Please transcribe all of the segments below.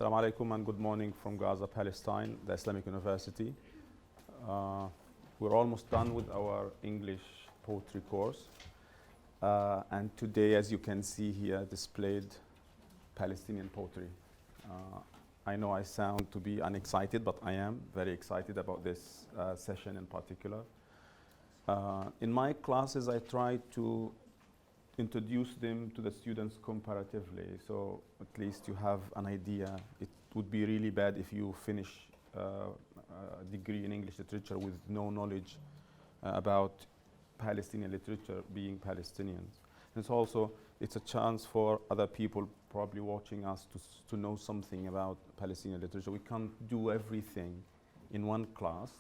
Assalamu alaikum and good morning from Gaza, Palestine, the Islamic University. We're almost done with our English poetry course. And today, as you can see here, displayed Palestinian poetry. I know I sound to be unexcited, but I am very excited about this session in particular. In my classes, I try to introduce them to the students comparatively, so at least you have an idea. It would be really bad if you finish a degree in English literature with no knowledge about Palestinian literature, being Palestinians. And it's a chance for other people probably watching us to know something about Palestinian literature. We can't do everything in one class.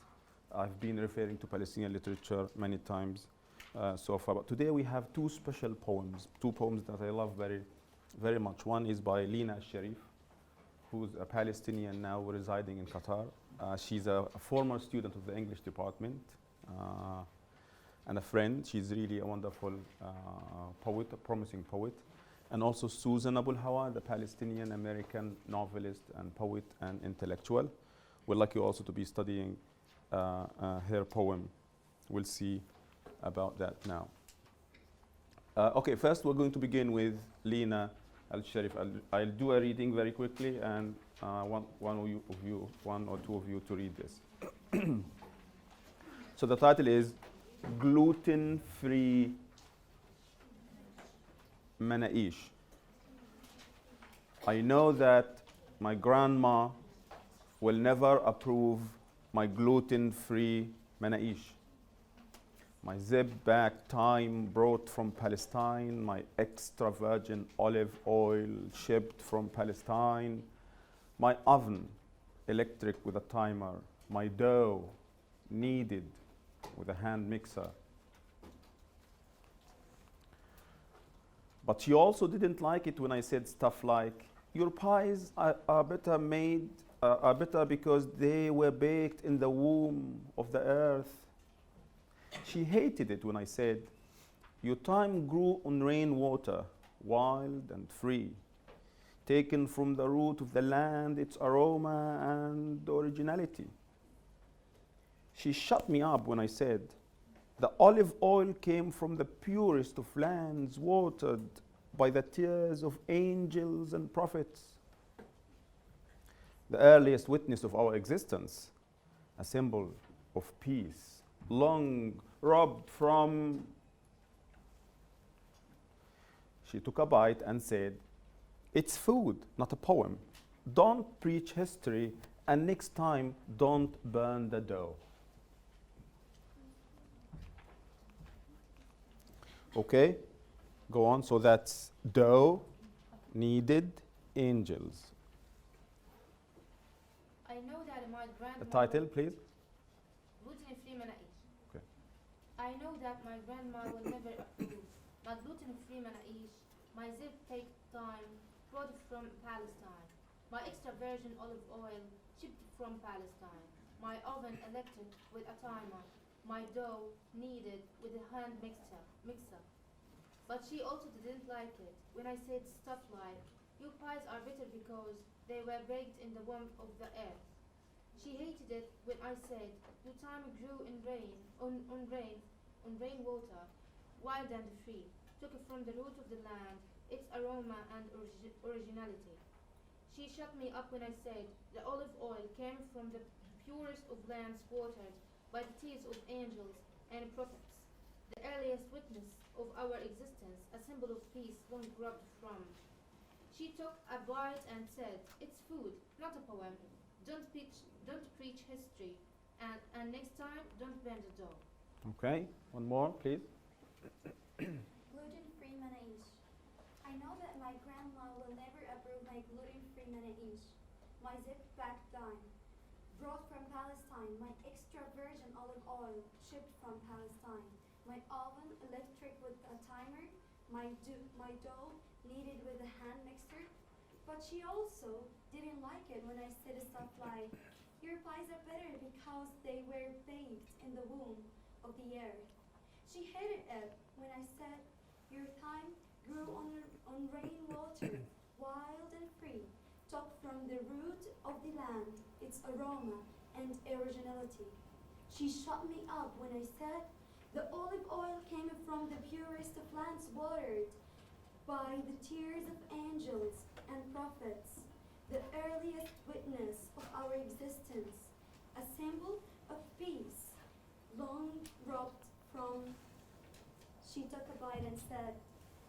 I've been referring to Palestinian literature many times so far, but today we have two special poems, two poems that I love very, very much. One is by Linah Al-Sharif, who's a Palestinian now residing in Qatar. She's a former student of the English department and a friend. She's really a wonderful poet, a promising poet. And also Susan Abulhawa, the Palestinian American novelist and poet and intellectual. We're lucky also to be studying her poem. We'll see about that now. Okay, first we're going to begin with Linah Al-Sharif. I'll do a reading very quickly, and one or two of you to read this. So the title is Gluten-Free Manaish. I know that my grandma will never approve my gluten-free manaish. My zip-back thyme brought from Palestine, my extra virgin olive oil shipped from Palestine, my oven electric with a timer, my dough kneaded with a hand mixer. But she also didn't like it when I said stuff like, your pies are better made, are better because they were baked in the womb of the earth. She hated it when I said, your thyme grew on rainwater, wild and free, taken from the root of the land, its aroma and originality. She shut me up when I said, the olive oil came from the purest of lands, watered by the tears of angels and prophets. The earliest witness of our existence, a symbol of peace, long robbed from. She took a bite and said, it's food, not a poem. Don't preach history, and next time, don't burn the dough. Okay, go on. So that's dough, needed, angels. I know that my grandma. The title, please. Gluten-free manaish. Okay. I know that my grandma will never approve my gluten-free manaish, my zip-pack thyme brought from Palestine, my extra virgin olive oil shipped from Palestine, my oven electric with a timer, my dough kneaded with a hand mixer. But she also didn't like it when I said stuff like, your pies are better because they were baked in the womb of the earth. She hated it when I said, your thyme grew in rainwater, wild and free, took it from the root of the land, its aroma and originality. She shut me up when I said, the olive oil came from the purest of lands watered by the tears of angels and prophets. The earliest witness of our existence, a symbol of peace long robbed from. She took a bite and said, it's food, not a poem. Don't preach history, and next time, don't burn the dough. Okay, one more, please. Gluten-free manaish. I know that my grandma will never approve my gluten-free manaish. My zip-back thyme brought from Palestine, my extra virgin olive oil shipped from Palestine, my oven electric with a timer, my dough kneaded with a hand mixer. But she also didn't like it when I said stuff like, your pies are better because they were baked in the womb of the earth. She hated it when I said, your thyme grew on rainwater, wild and free, took from from the root of the land, its aroma and originality. She shut me up when I said the olive oil came from the purest of lands watered by the tears of angels and prophets, the earliest witness of our existence, a symbol of peace, long robbed from. She took a bite and said,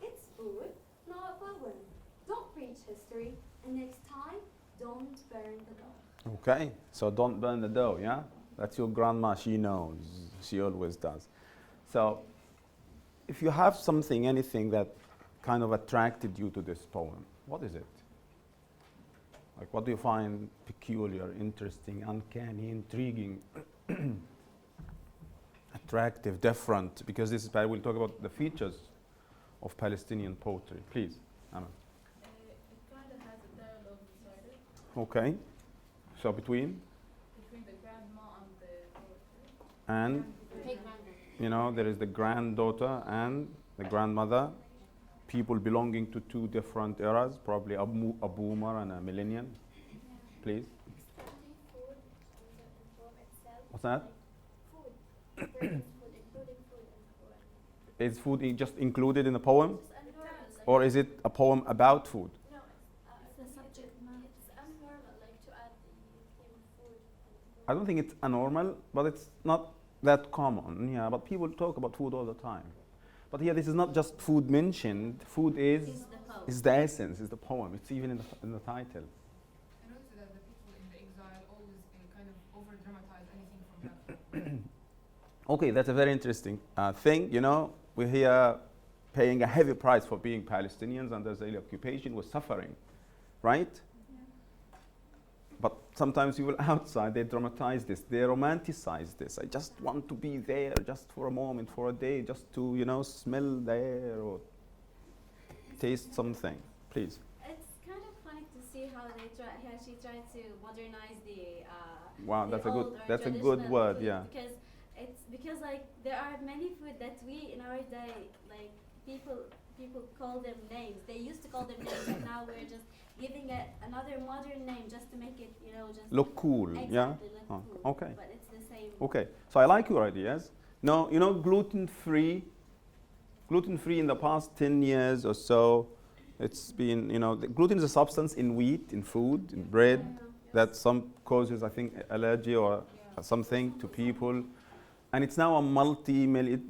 "It's food, not a poem. Don't preach history, and next time, don't burn the dough." Okay, so don't burn the dough, yeah? That's your grandma, she knows, she always does. So, if you have something, anything that kind of attracted you to this poem, what is it? Like, what do you find peculiar, interesting, uncanny, intriguing, attractive, different? Because this is, we'll talk about the features of Palestinian poetry. Please, Amal. It kind of has a dialogue beside it. Okay, so between Between the grandma and the poetry. and, Big grandma. you know, there is the granddaughter and the grandmother, people belonging to two different eras, probably a boomer and a millennial. Please. Study food in the poem itself. What's that? Food. Food, including food in the poem. Is food just included in the poem? It's unnormal. Or is it a poem about food? No, it's the subject matter. It's unnormal, like to add the theme of food. I don't think it's anormal, but it's not that common. Yeah, but people talk about food all the time. But here, this is not just food mentioned. Food is the essence, is the poem. It's even in the title. I noticed that the people in the exile always kind of over-dramatize anything from that. Okay, that's a very interesting thing. You know, we're here paying a heavy price for being Palestinians under Israeli occupation. We're suffering, right? But sometimes people outside, they dramatize this, they romanticize this. I just want to be there just for a moment, for a day, just to, you know, smell the air or taste something. Please. It's kind of funny to see how she tried to modernize the. Wow, the old or that's a good traditional word, food, yeah. Because like there are many food that we in our day like people call them names. They used to call them names, and now we're just giving it another modern name just to make it, you know, just Look cool, exactly yeah? look Oh, cool. okay. But it's the same. Okay, so I like your ideas. No, you know, gluten-free in the past 10 years or so, it's been, you know, gluten is a substance in wheat, in food, in bread, that some causes, I think, allergy or something to people. And it's now a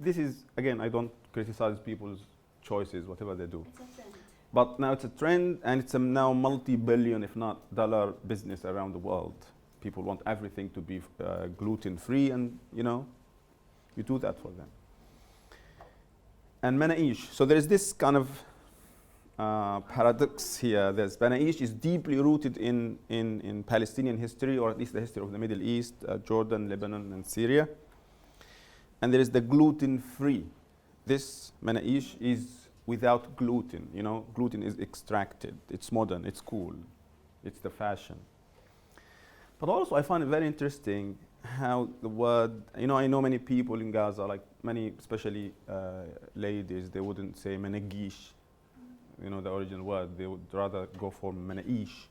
this is, again, I don't criticize people's choices, whatever they do. It's a trend. But now it's a trend, and it's a now multi-billion, if not dollar business around the world. People want everything to be gluten-free, and, you know, you do that for them. And Manaish, so there is this kind of paradox here. There's Manaish is deeply rooted in Palestinian history, or at least the history of the Middle East, Jordan, Lebanon, and Syria. And there is the gluten-free. This Manaish is without gluten. You know, gluten is extracted. It's modern. It's cool. It's the fashion. But also, I find it very interesting how the word. You know, I know many people in Gaza, like many, especially ladies, they wouldn't say Managish. You know, the original word. They would rather go for Manaish,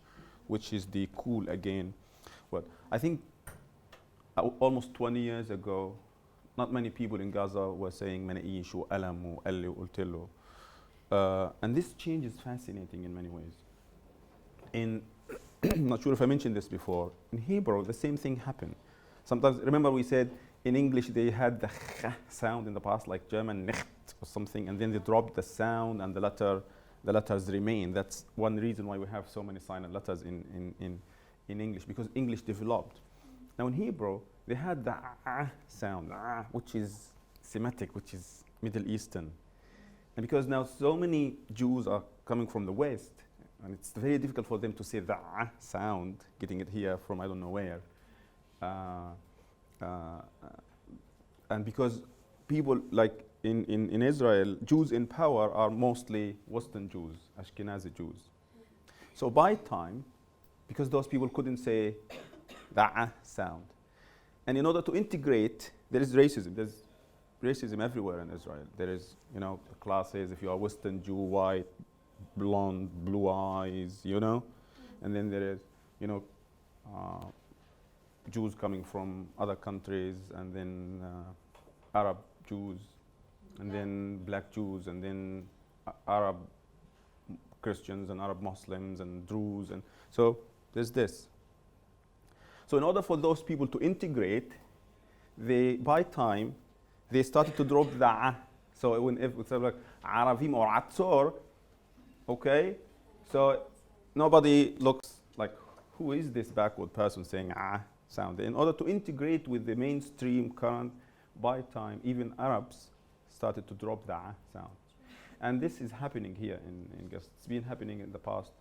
which is the cool again word. I think almost 20 years ago, not many people in Gaza were saying Manaish or Alam or Elli or Ultillo. And this change is fascinating in many ways. I'm not sure if I mentioned this before. In Hebrew, the same thing happened. Sometimes, remember we said in English they had the ch sound in the past, like German nicht or something, and then they dropped the sound and the letters remain. That's one reason why we have so many silent letters in English, because English developed. Now in Hebrew, they had the sound, which is Semitic, which is Middle Eastern. And because now so many Jews are coming from the West, and it's very difficult for them to say the sound, getting it here from I don't know where. And because people like in Israel, Jews in power are mostly Western Jews, Ashkenazi Jews. So by time, because those people couldn't say the sound, and in order to integrate, there is racism. There's racism everywhere in Israel. There is, you know, classes. If you are Western Jew, white, blonde, blue eyes, you know, and then there is. you know, Jews coming from other countries, and then Arab Jews, and then black Jews, and then Arab Christians and Arab Muslims and Druze, and so there's this. So in order for those people to integrate, by time they started to drop the a. So when if it's like Aravim or Atzor, okay, so nobody looks like, who is this backward person saying ah sound? In order to integrate with the mainstream current, by time even Arabs started to drop the ah sound. And this is happening here in Gaza. It's been happening in the past.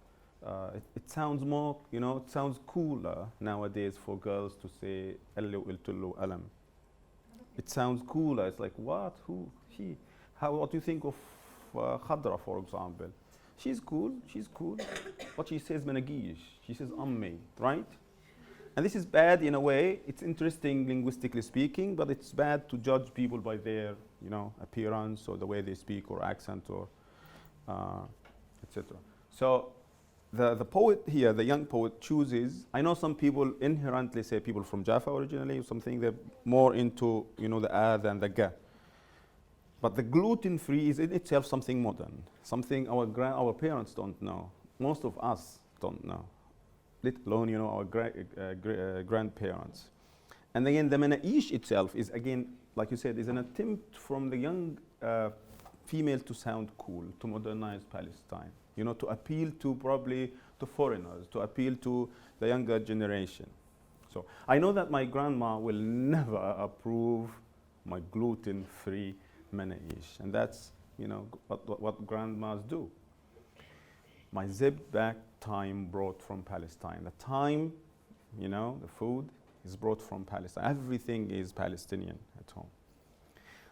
It sounds more, you know, it sounds cooler nowadays for girls to say Allu iltullu alam. It sounds cooler. It's like, what? Who? She? How? What do you think of Khadra, for example? She's cool. She's cool. But she says managish. She says ammi, right? And this is bad in a way. It's interesting linguistically speaking, but it's bad to judge people by their, you know, appearance or the way they speak or accent or etc. So the poet here, the young poet, chooses. I know some people inherently say people from Jaffa originally or something. They're more into, you know, the a than the ga. But the gluten-free is in itself something modern, something our parents don't know. Most of us don't know, let alone, you know, our grandparents. And again, the Manaish itself is, again, like you said, is an attempt from the young female to sound cool, to modernize Palestine, you know, to appeal to probably to foreigners, to appeal to the younger generation. So I know that my grandma will never approve my gluten-free Manaish, and that's, you know, what grandmas do. My zip-back thyme brought from Palestine. The thyme, you know, the food is brought from Palestine. Everything is Palestinian at home.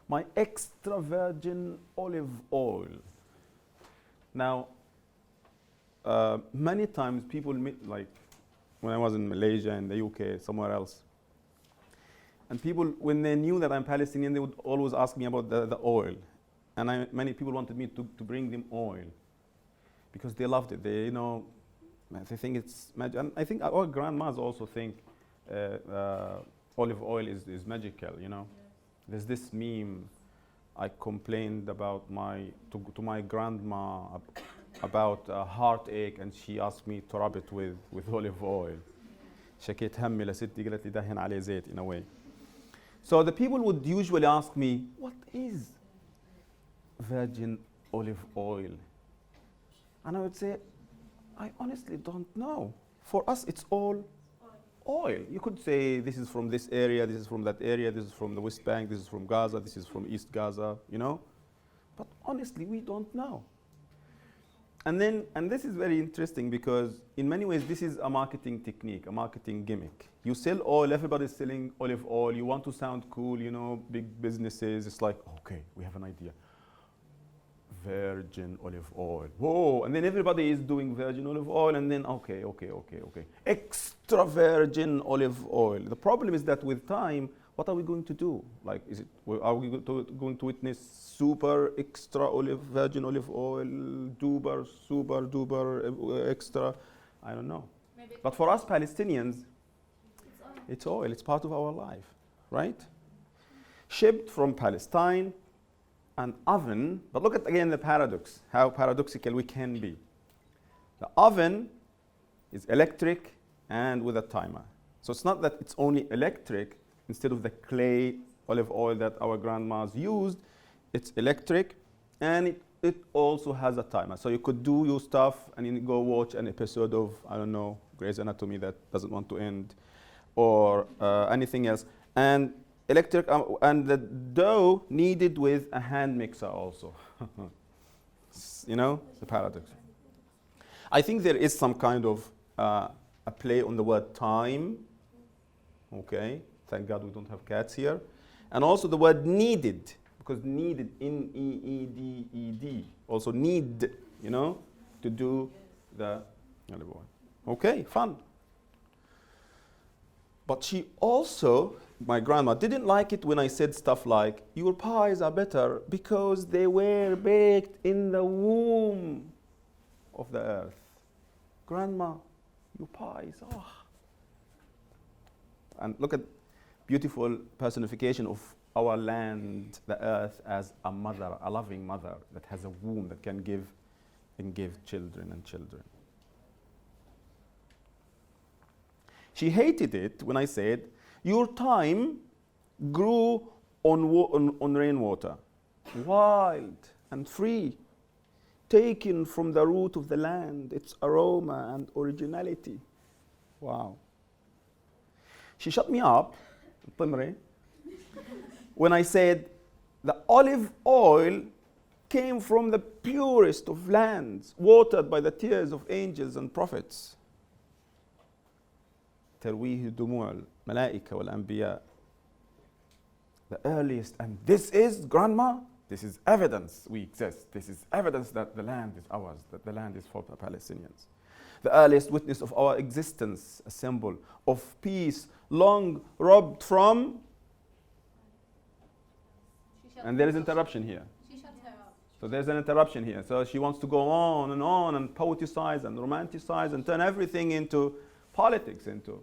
My extra virgin olive oil. Now, many times people meet, like when I was in Malaysia, in the UK, somewhere else, and people, when they knew that I'm Palestinian, they would always ask me about the oil. And many people wanted me to bring them oil because they loved it. They, you know, they think it's magic. And I think our grandmas also think olive oil is magical, you know. Yes. There's this meme I complained about to my grandma about a heartache, and she asked me to rub it with olive oil. شكيت همي لستي قالت لي دهن عليه زيت, in a way. So the people would usually ask me, what is virgin olive oil? And I would say, I honestly don't know. For us, it's all oil. You could say this is from this area, this is from that area, this is from the West Bank, this is from Gaza, this is from East Gaza, you know? But honestly, we don't know. And this is very interesting because in many ways, this is a marketing technique, a marketing gimmick. You sell oil, everybody's selling olive oil, you want to sound cool, you know, big businesses, it's like, okay, we have an idea. Virgin olive oil. Whoa, and then everybody is doing virgin olive oil, and then, okay. Extra virgin olive oil. The problem is that with time, what are we going to do? Like, are we going to witness super extra virgin olive oil, duper, super duper extra? I don't know. Maybe. But for us Palestinians, it's oil. It's part of our life, right? Shipped from Palestine, an oven. But look at again the paradox, how paradoxical we can be. The oven is electric and with a timer. So it's not that it's only electric. Instead of the clay olive oil that our grandmas used, it's electric, and it also has a timer. So you could do your stuff and you go watch an episode of, I don't know, Grey's Anatomy that doesn't want to end, or anything else. And electric, and the dough kneaded with a hand mixer also. You know, the paradox. I think there is some kind of a play on the word time, okay? Thank God we don't have cats here. And also the word needed, because needed, N-E-E-D-E-D, also need, you know, to do the olive oil. Okay, fun. But she also, my grandma, didn't like it when I said stuff like, your pies are better because they were baked in the womb of the earth. Grandma, you pies, oh. And look at beautiful personification of our land, the earth, as a mother, a loving mother that has a womb that can give and give children and children. She hated it when I said, your time grew on rainwater, wild and free, taken from the root of the land, its aroma and originality. Wow. She shut me up, when I said the olive oil came from the purest of lands, watered by the tears of angels and prophets. ترويه دموع الملائكة والأنبياء. The earliest, and this is, grandma, this is evidence we exist. This is evidence that the land is ours, that the land is for the Palestinians. The earliest witness of our existence, a symbol of peace, long robbed from. And there is interruption here. She shut her up. So there's an interruption here. So she wants to go on and poeticize and romanticize and turn everything into politics, into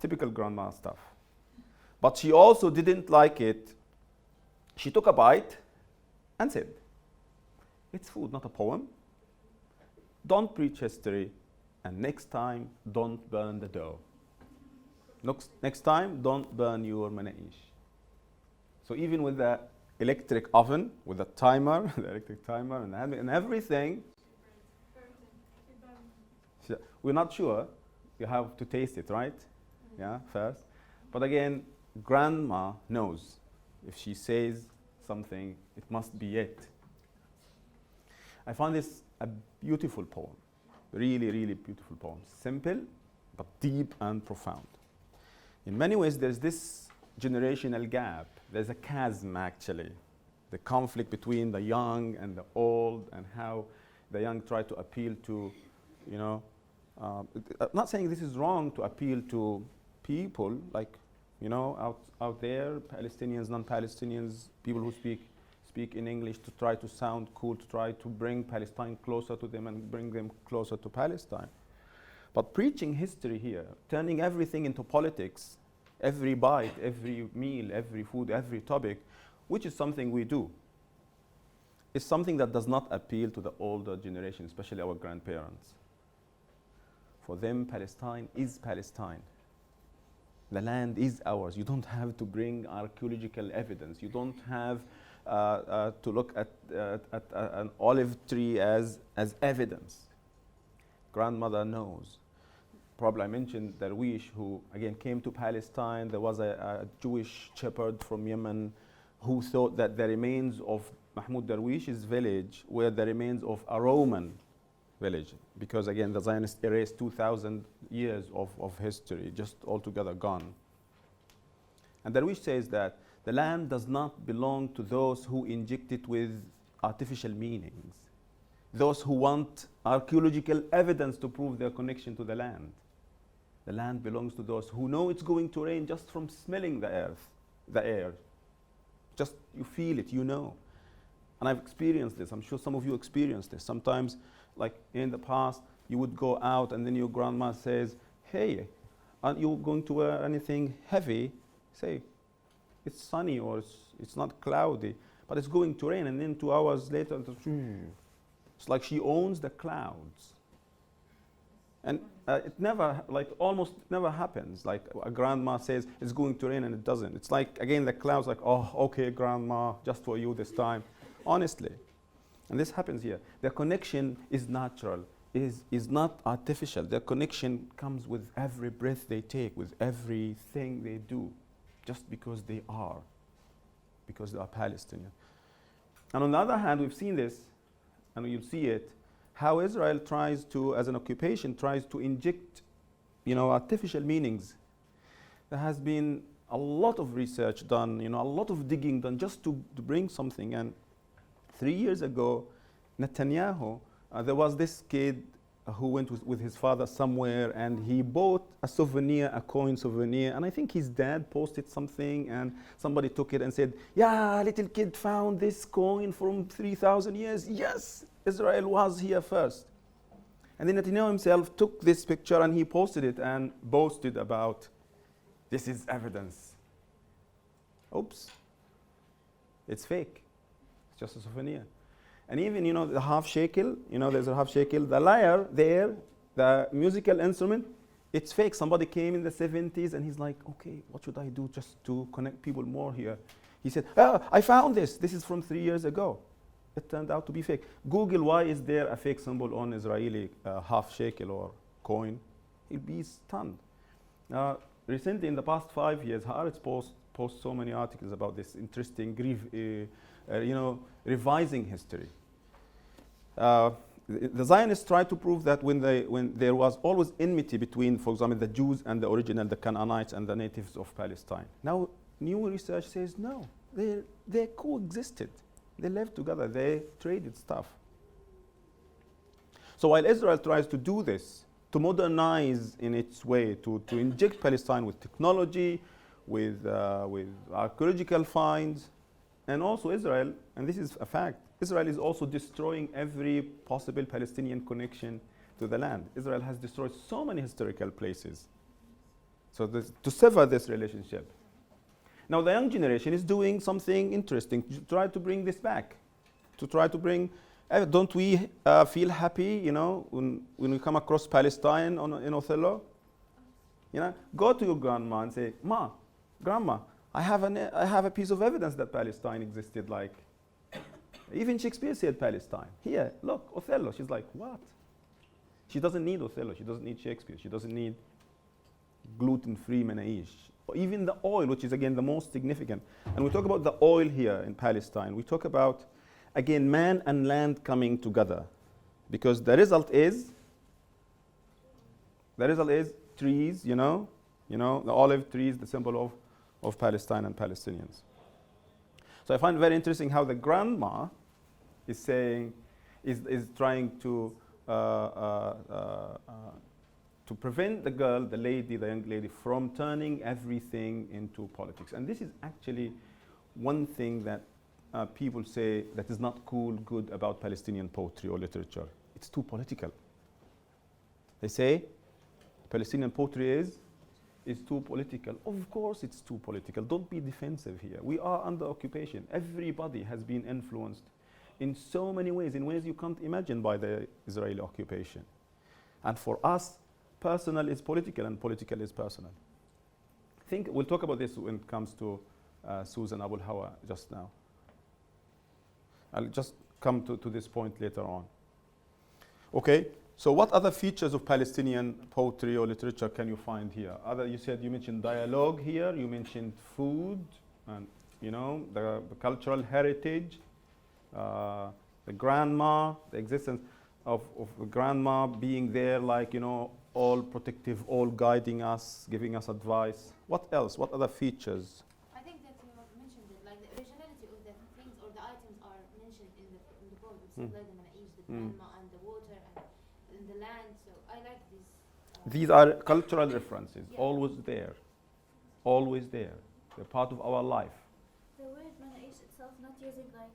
typical grandma stuff. But she also didn't like it. She took a bite and said, it's food, not a poem. Don't preach history, and next time, don't burn the dough. Next time, don't burn your manaish. So even with the electric oven, with the timer, the electric timer and everything, we're not sure. You have to taste it, right? Yeah, first. But again, grandma knows. If she says something, it must be it. I found this a beautiful poem. Really, really beautiful poem. Simple, but deep and profound. In many ways, there's this generational gap. There's a chasm, actually. The conflict between the young and the old, and how the young try to appeal to, you know, I'm not saying this is wrong to appeal to people like, you know, out there, Palestinians, non-Palestinians, people who speak in English, to try to sound cool, to try to bring Palestine closer to them and bring them closer to Palestine. But preaching history here, turning everything into politics, every bite, every meal, every food, every topic, which is something we do, is something that does not appeal to the older generation, especially our grandparents. For them, Palestine is Palestine. The land is ours. You don't have to bring archaeological evidence. You don't have to look at an olive tree as evidence. Grandmother knows. Probably I mentioned Darwish, who again came to Palestine. There was a Jewish shepherd from Yemen who thought that the remains of Mahmoud Darwish's village were the remains of a Roman village, because again the Zionists erased 2,000 years of history, just altogether gone. And Darwish says that the land does not belong to those who inject it with artificial meanings, those who want archaeological evidence to prove their connection to the land. The land belongs to those who know it's going to rain just from smelling the air. Just you feel it, you know. And I've experienced this. I'm sure some of you experienced this. Sometimes, like in the past, you would go out and then your grandma says, hey, aren't you going to wear anything heavy? Say, it's sunny or it's not cloudy, but it's going to rain. And then 2 hours later, it's like she owns the clouds. And it never, like almost never happens. Like a grandma says it's going to rain and it doesn't. It's like, again, the clouds like, oh, okay, grandma, just for you this time. Honestly. And this happens here. Their connection is natural, is not artificial. Their connection comes with every breath they take, with everything they do, just because they are Palestinian. And on the other hand, we've seen this, and you'll see it, how Israel tries to, as an occupation, tries to inject, artificial meanings. There has been a lot of research done, a lot of digging done just to bring something. And 3 years ago, Netanyahu, there was this kid who went with his father somewhere, and he bought a souvenir, a coin souvenir, and I think his dad posted something, and somebody took it and said, yeah, little kid found this coin from 3,000 years. Yes, Israel was here first. And then Netanyahu himself took this picture and he posted it and boasted about, this is evidence. Oops. It's fake. It's just a souvenir. And even, the half shekel, there's a half shekel. The lyre there, the musical instrument, it's fake. Somebody came in the 70s and he's like, okay, what should I do just to connect people more here? He said, I found this. This is from 3 years ago. It turned out to be fake. Google, why is there a fake symbol on Israeli half shekel or coin? You'll be stunned. Recently, in the past 5 years, Haaretz post so many articles about this interesting, revising history. The Zionists tried to prove that when there was always enmity between, for example, the Jews and the original, the Canaanites and the natives of Palestine. Now, new research says no, they coexisted. They lived together, they traded stuff. So while Israel tries to do this, to modernize in its way, to inject Palestine with technology, with archaeological finds, and also Israel, and this is a fact, Israel is also destroying every possible Palestinian connection to the land. Israel has destroyed so many historical places. So to sever this relationship. Now the young generation is doing something interesting to try to bring this back. To try to bring, don't we feel happy, when we come across Palestine in Othello? Go to your grandma and say, Ma, Grandma, I have a piece of evidence that Palestine existed. Like, even Shakespeare said Palestine. Here, look, Othello. She's like, what? She doesn't need Othello. She doesn't need Shakespeare. She doesn't need gluten-free menaish. Or even the oil, which is again the most significant. And we talk about the oil here in Palestine. We talk about, again, man and land coming together. Because the result is trees, the olive trees, the symbol of Palestine and Palestinians. So I find it very interesting how the grandma is trying to prevent the girl, the young lady, from turning everything into politics. And this is actually one thing that people say that is not cool, good about Palestinian poetry or literature. It's too political. They say Palestinian poetry is too political. Of course it's too political. Don't be defensive here. We are under occupation. Everybody has been influenced in so many ways, in ways you can't imagine by the Israeli occupation. And for us, personal is political and political is personal. We'll talk about this when it comes to Susan Abulhawa just now. I'll just come to this point later on. Okay, so what other features of Palestinian poetry or literature can you find here? You mentioned dialogue here, you mentioned food, and the cultural heritage, the grandma, the existence of the grandma being there, like, all protective, all guiding us, giving us advice. What else? What other features? I think that you have mentioned it, like the originality of the things or the items are mentioned in the poem. It's like the manaish, the grandma, and the water, and the land. So I like this. These are cultural references, Yeah. always there. Always there. They're part of our life. The word manaish itself, not using like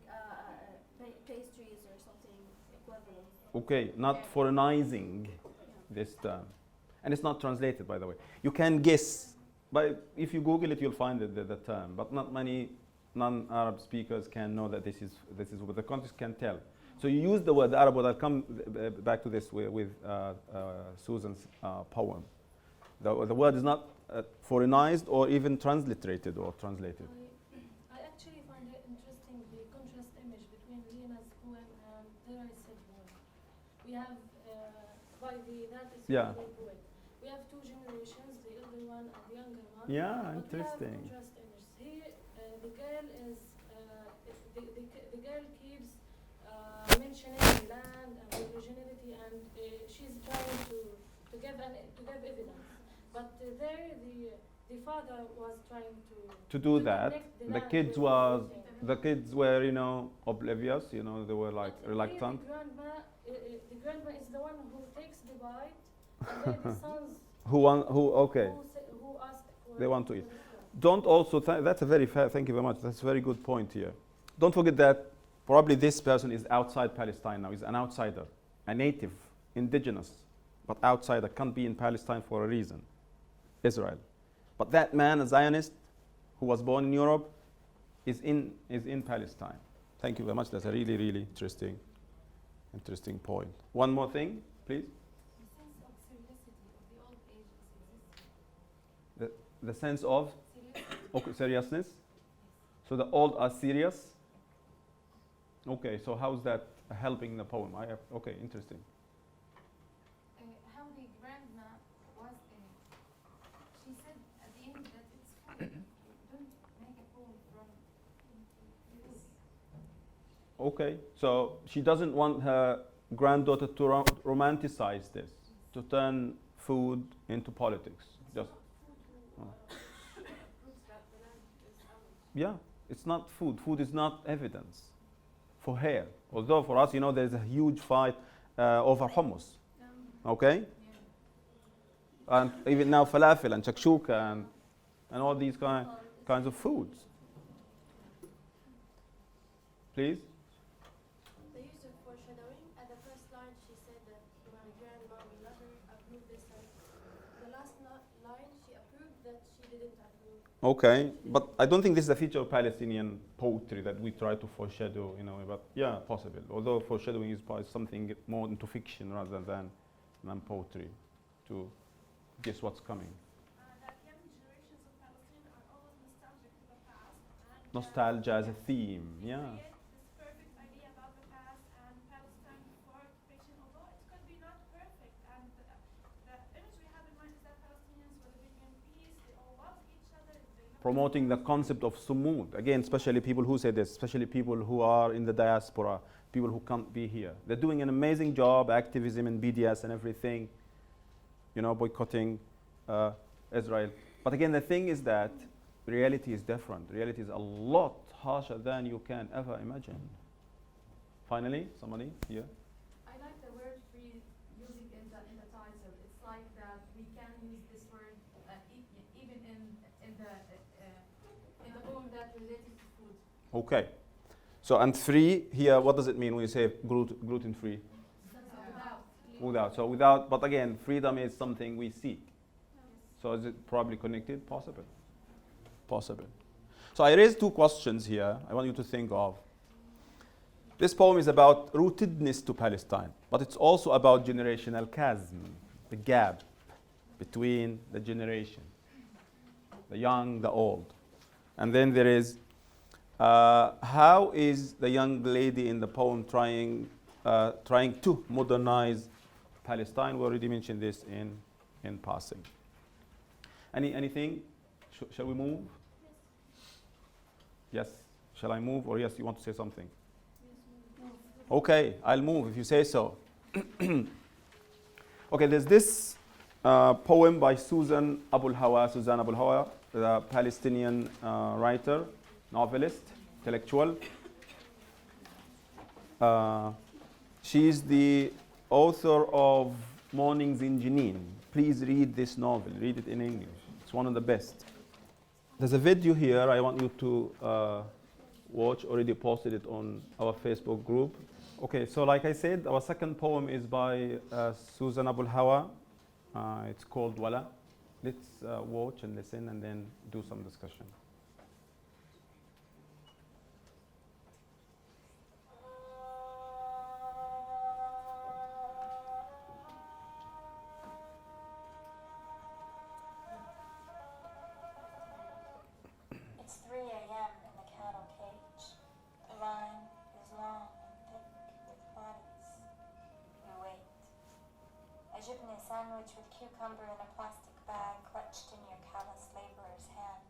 pastries or something equivalent. Okay, not foreignizing this term. And it's not translated, by the way. You can guess, but if you Google it, you'll find the term. But not many non-Arab speakers can know that this is what the context can tell. So you use the word, the Arab word. I'll come back to this with Susan's poem. The word is not foreignized or even transliterated or translated. I actually find it interesting, the contrast image between Linah's poem and there I said poem. We have, by that is Yeah. the poet. We have two generations, the elder one and the younger one. Yeah, but interesting. We have contrast images. Here, the girl is, the girl keeps mentioning the land and the originality, and she's trying to give evidence. But there, the father was trying To do that, connect the land kids with were, oblivious. They were like But reluctant. here the grandma is the one who takes the bite, and then the sons Who asked for They want to eat. for the food. Don't also, that's a very fair, thank you very much. That's a very good point here. Don't forget that probably this person is outside Palestine now. He's an outsider, a native indigenous, but outsider, can't be in Palestine for a reason, Israel. But that man, a Zionist, who was born in Europe, is in Palestine. Thank you very much. That's a really, really interesting point. One more thing, please. The sense of okay, seriousness. So the old are serious. Okay, so how's that helping the poem? Okay, interesting. How the grandma was, she said at the end that it's fine. Don't make a poem from this. Okay, so she doesn't want her granddaughter to romanticize this, to turn food into politics. Just yeah, it's not food. Food is not evidence for her. Although for us, there's a huge fight over hummus. Okay? And even now falafel and shakshuka and all these kinds of foods. Please? The use of foreshadowing. At the first line, she said that my grandma will never approve this. The last line, she approved that she didn't approve. Okay, but I don't think this is a feature of Palestinian poetry that we try to foreshadow, but yeah, possible. Although foreshadowing is something more into fiction rather than poetry, to guess what's coming. That young generations of Palestinians are always nostalgic to the past. And, Nostalgia as a theme, yeah. create this perfect idea about the past and Palestine before occupation, although it could be not perfect. And the image we have in mind is that Palestinians were living in peace, they all loved each other. Promoting the concept of sumud. Again, especially people who say this, especially people who are in the diaspora, people who can't be here. They're doing an amazing job, activism and BDS and everything, boycotting Israel. But again, the thing is that reality is different. Reality is a lot harsher than you can ever imagine. Finally, somebody here? I like the word free using in the title. It's like that we can use this word even in the poem that related to food. Okay. So, and free here, what does it mean when you say gluten free? Without. So without, but again, freedom is something we seek. So is it probably connected? Possible. So I raised two questions here I want you to think of. This poem is about rootedness to Palestine, but it's also about generational chasm, the gap between the generation, the young, the old. And then there is, how is the young lady in the poem trying to modernize Palestine? We already mentioned this in passing. Anything? Shall we move? Yes. Shall I move? Or yes, you want to say something? Okay, I'll move if you say so. Okay, there's this poem by Suzanne Abulhawa, the Palestinian writer, novelist, intellectual. She's the author of Mornings in Jenin. Please read this novel. Read it in English. It's one of the best. There's a video here I want you to watch. Already posted it on our Facebook group. Okay, so like I said, our second poem is by Suzanne Abulhawa. It's called Wala. Let's watch and listen and then do some discussion. It's 3 a.m. in the cattle cage. The line is long and thick with bodies. We wait. A jibneh sandwich with cucumber in a plastic bag clutched in your callous laborer's hand.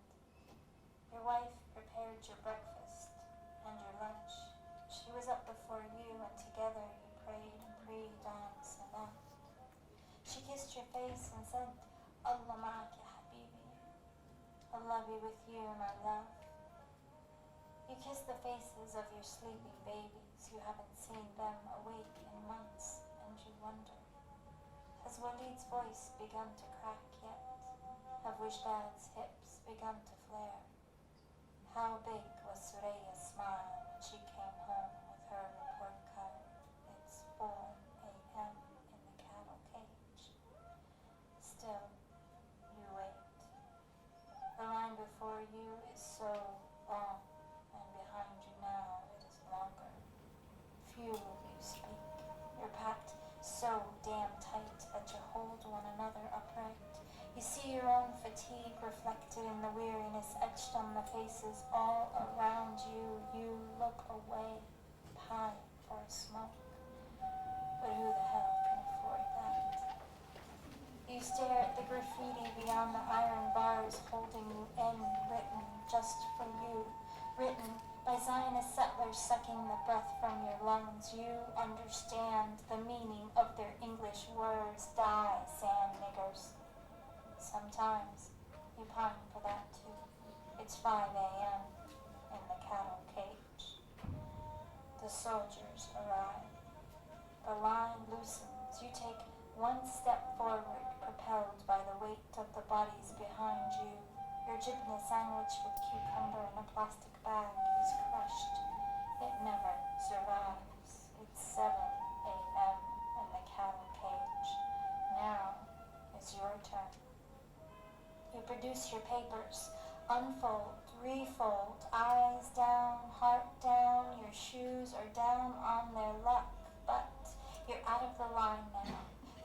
Your wife prepared your breakfast and your lunch. She was up before you and together you prayed and pre-dawn salah. She kissed your face and said, Allah ma'ak ya habibi. Allah be with you, my love. You kiss the faces of your sleeping babies. You haven't seen them awake in months, and you wonder, has Walid's voice begun to crack yet? Have Wishdad's hips begun to flare? How big was Sureya's smile when she came home with her report card? It's 4 a.m. in the time for a smoke. But who the hell can afford that? You stare at the graffiti beyond the iron bars holding you in, written just for you, written by Zionist settlers sucking the breath from your lungs. You understand the meaning of their English words. Die, sand niggers. Sometimes you pine for that too. It's 5 a.m. in the cattle cage. The soldiers arrive. The line loosens. You take one step forward, propelled by the weight of the bodies behind you. Your jibna sandwich with cucumber in a plastic bag is crushed. It never survives. It's 7 a.m. in the cattle cage. Now is your turn. You produce your papers, unfold, refold, eyes down, heart down. Your shoes are down on their luck, but you're out of the line now.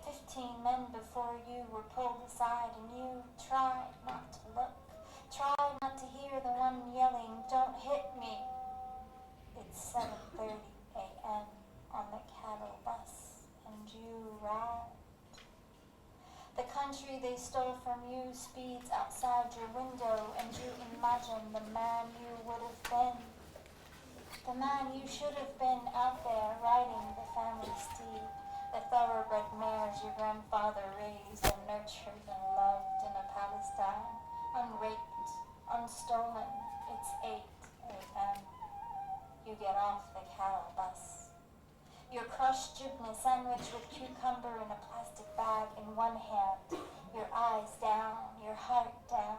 15 men before you were pulled aside and you tried not to look. Try not to hear the one yelling, "Don't hit me." It's 7:30 a.m. on the cattle bus and you ride. The country they stole from you speeds outside your window and you imagine the man you would have been. The man you should have been out there riding the family steed. The thoroughbred mares your grandfather raised and nurtured and loved in a Palestine, unraped, unstolen. It's 8 a.m. You get off the cattle bus. Your crushed jibna sandwich with cucumber in a plastic bag in one hand, your eyes down, your heart down.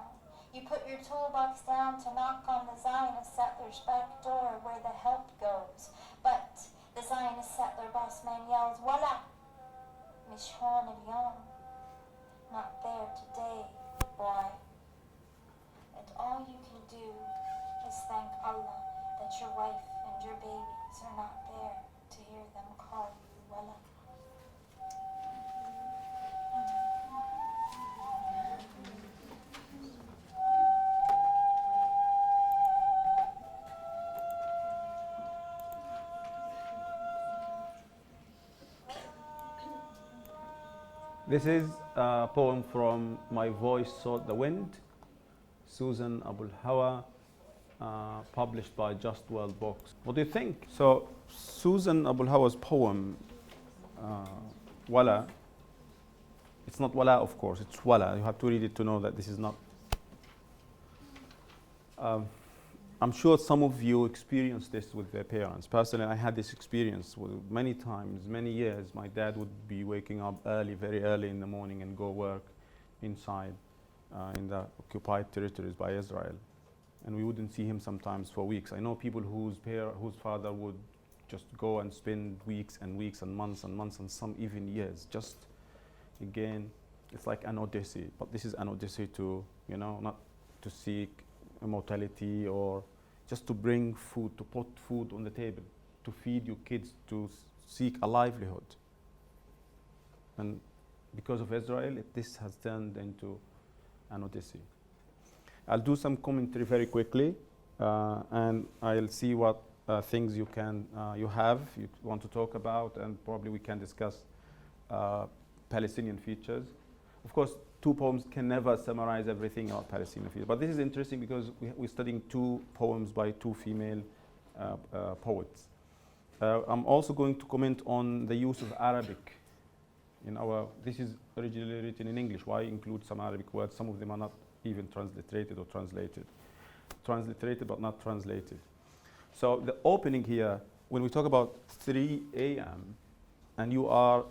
You put your toolbox down to knock on the Zionist settler's back door where the help goes, but the Zionist settler boss man yells, "Wala! Mish hon al-yom." Not there today, boy. And all you can do is thank Allah that your wife and your babies are not there to hear them call you Wala. This is a poem from My Voice Sought the Wind, Susan Abulhawa, published by Just World Books. What do you think? So Susan Abulhawa's poem, Wala, it's not Wala, of course, it's Wala. You have to read it to know that this is not. I'm sure some of you experienced this with their parents. Personally, I had this experience many times, many years. My dad would be waking up early, very early in the morning and go work inside in the occupied territories by Israel. And we wouldn't see him sometimes for weeks. I know people whose father would just go and spend weeks and weeks and months and some even years. Just, again, it's like an odyssey. But this is an odyssey to, not to seek immortality or just to bring food, to put food on the table, to feed your kids, to seek a livelihood. And because of Israel, this has turned into an odyssey. I'll do some commentary very quickly, and I'll see what things you want to talk about, and probably we can discuss Palestinian features. Of course, two poems can never summarize everything about Palestinian features, but this is interesting because we're studying two poems by two female poets. I'm also going to comment on the use of Arabic in this is originally written in English. Why include some Arabic words? Some of them are not even transliterated or translated. Transliterated but not translated. So the opening here, when we talk about 3 a.m. and you are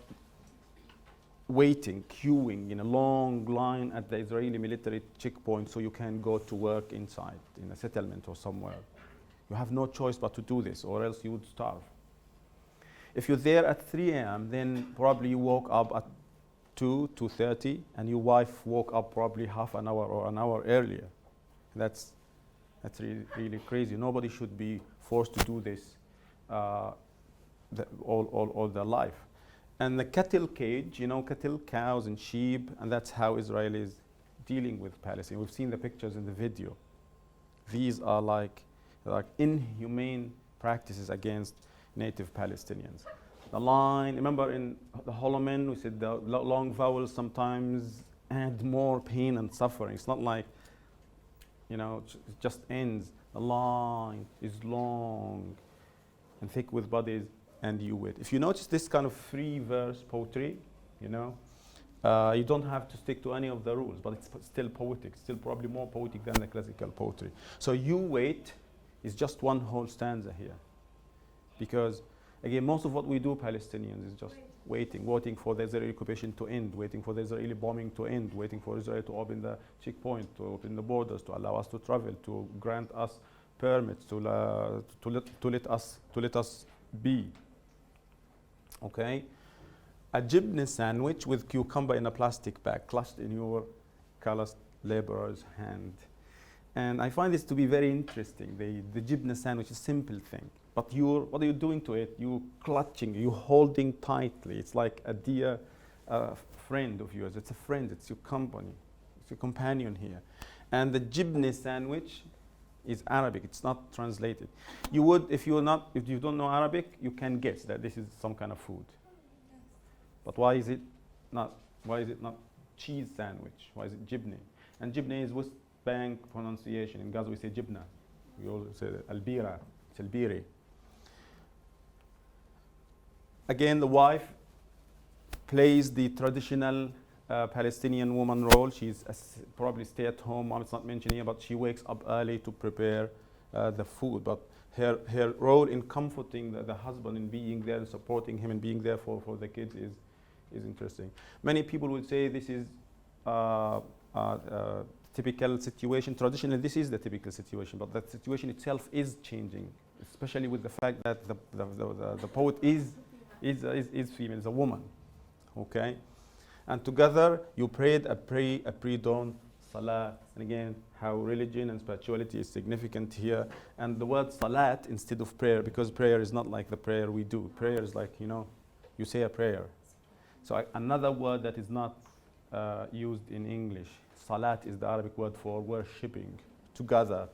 waiting, queuing in a long line at the Israeli military checkpoint so you can go to work inside in a settlement or somewhere. You have no choice but to do this or else you would starve. If you're there at 3 a.m., then probably you woke up at 2:30, and your wife woke up probably half an hour or an hour earlier. That's really, really crazy. Nobody should be forced to do this all their life. And the cattle cage, cattle, cows, and sheep, and that's how Israel is dealing with Palestine. We've seen the pictures in the video. These are like inhumane practices against native Palestinians. The line, remember in the holomen, we said the long vowels sometimes add more pain and suffering. It's not like, you know, it just ends. The line is long and thick with bodies, and you wait. If you notice this kind of free verse poetry, you know, you don't have to stick to any of the rules, but it's still poetic, still probably more poetic than the classical poetry. So you wait is just one whole stanza here. Because, again, most of what we do, Palestinians, is just waiting for the Israeli occupation to end, waiting for the Israeli bombing to end, waiting for Israel to open the checkpoint, to open the borders, to allow us to travel, to grant us permits, to let us be. Okay? A gibney sandwich with cucumber in a plastic bag, clutched in your calloused laborer's hand. And I find this to be very interesting. The gibney sandwich is a simple thing. But what are you doing to it? You're clutching, you're holding tightly. It's like a dear friend of yours. It's a friend, it's your company, it's your companion here. And the gibney sandwich is Arabic, it's not translated. You would, if you don't know Arabic, you can guess that this is some kind of food. But why is it not cheese sandwich? Why is it gibney? And gibney is West Bank pronunciation. In Gaza we say jibna. We also say albira, it's albiri. Again, the wife plays the traditional Palestinian woman role. She's probably stay-at-home mom. It's not mentioned here, but she wakes up early to prepare the food. But her role in comforting the husband and being there and supporting him and being there for the kids is interesting. Many people would say this is typical situation. Traditionally, this is the typical situation, but that situation itself is changing, especially with the fact that the poet is female, is a woman, okay? And together you prayed a pre-dawn salah. And again, how religion and spirituality is significant here. And the word salat instead of prayer, because prayer is not like the prayer we do. Prayer is like, you know, you say a prayer. So another word that is not used in English, salat is the Arabic word for worshipping together.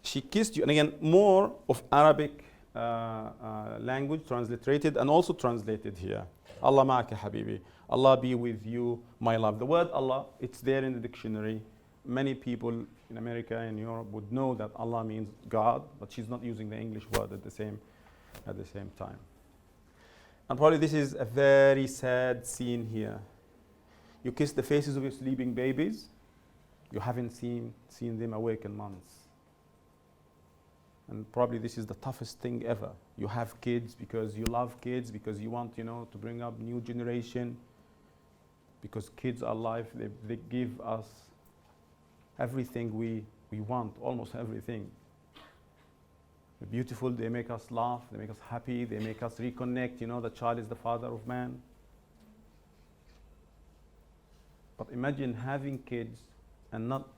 She kissed you, and again, more of Arabic language transliterated and also translated here. Allah ma'aka habibi. Allah be with you, my love. The word Allah, it's there in the dictionary. Many people in America and Europe would know that Allah means God, but she's not using the English word at the same time. And probably this is a very sad scene here. You kiss the faces of your sleeping babies. You haven't seen them awake in months. And probably this is the toughest thing ever. You have kids because you love kids, because you want, you know, to bring up new generation. Because kids are life, they give us everything we want, almost everything. They're beautiful, they make us laugh, they make us happy, they make us reconnect. You know, the child is the father of man. But imagine having kids and not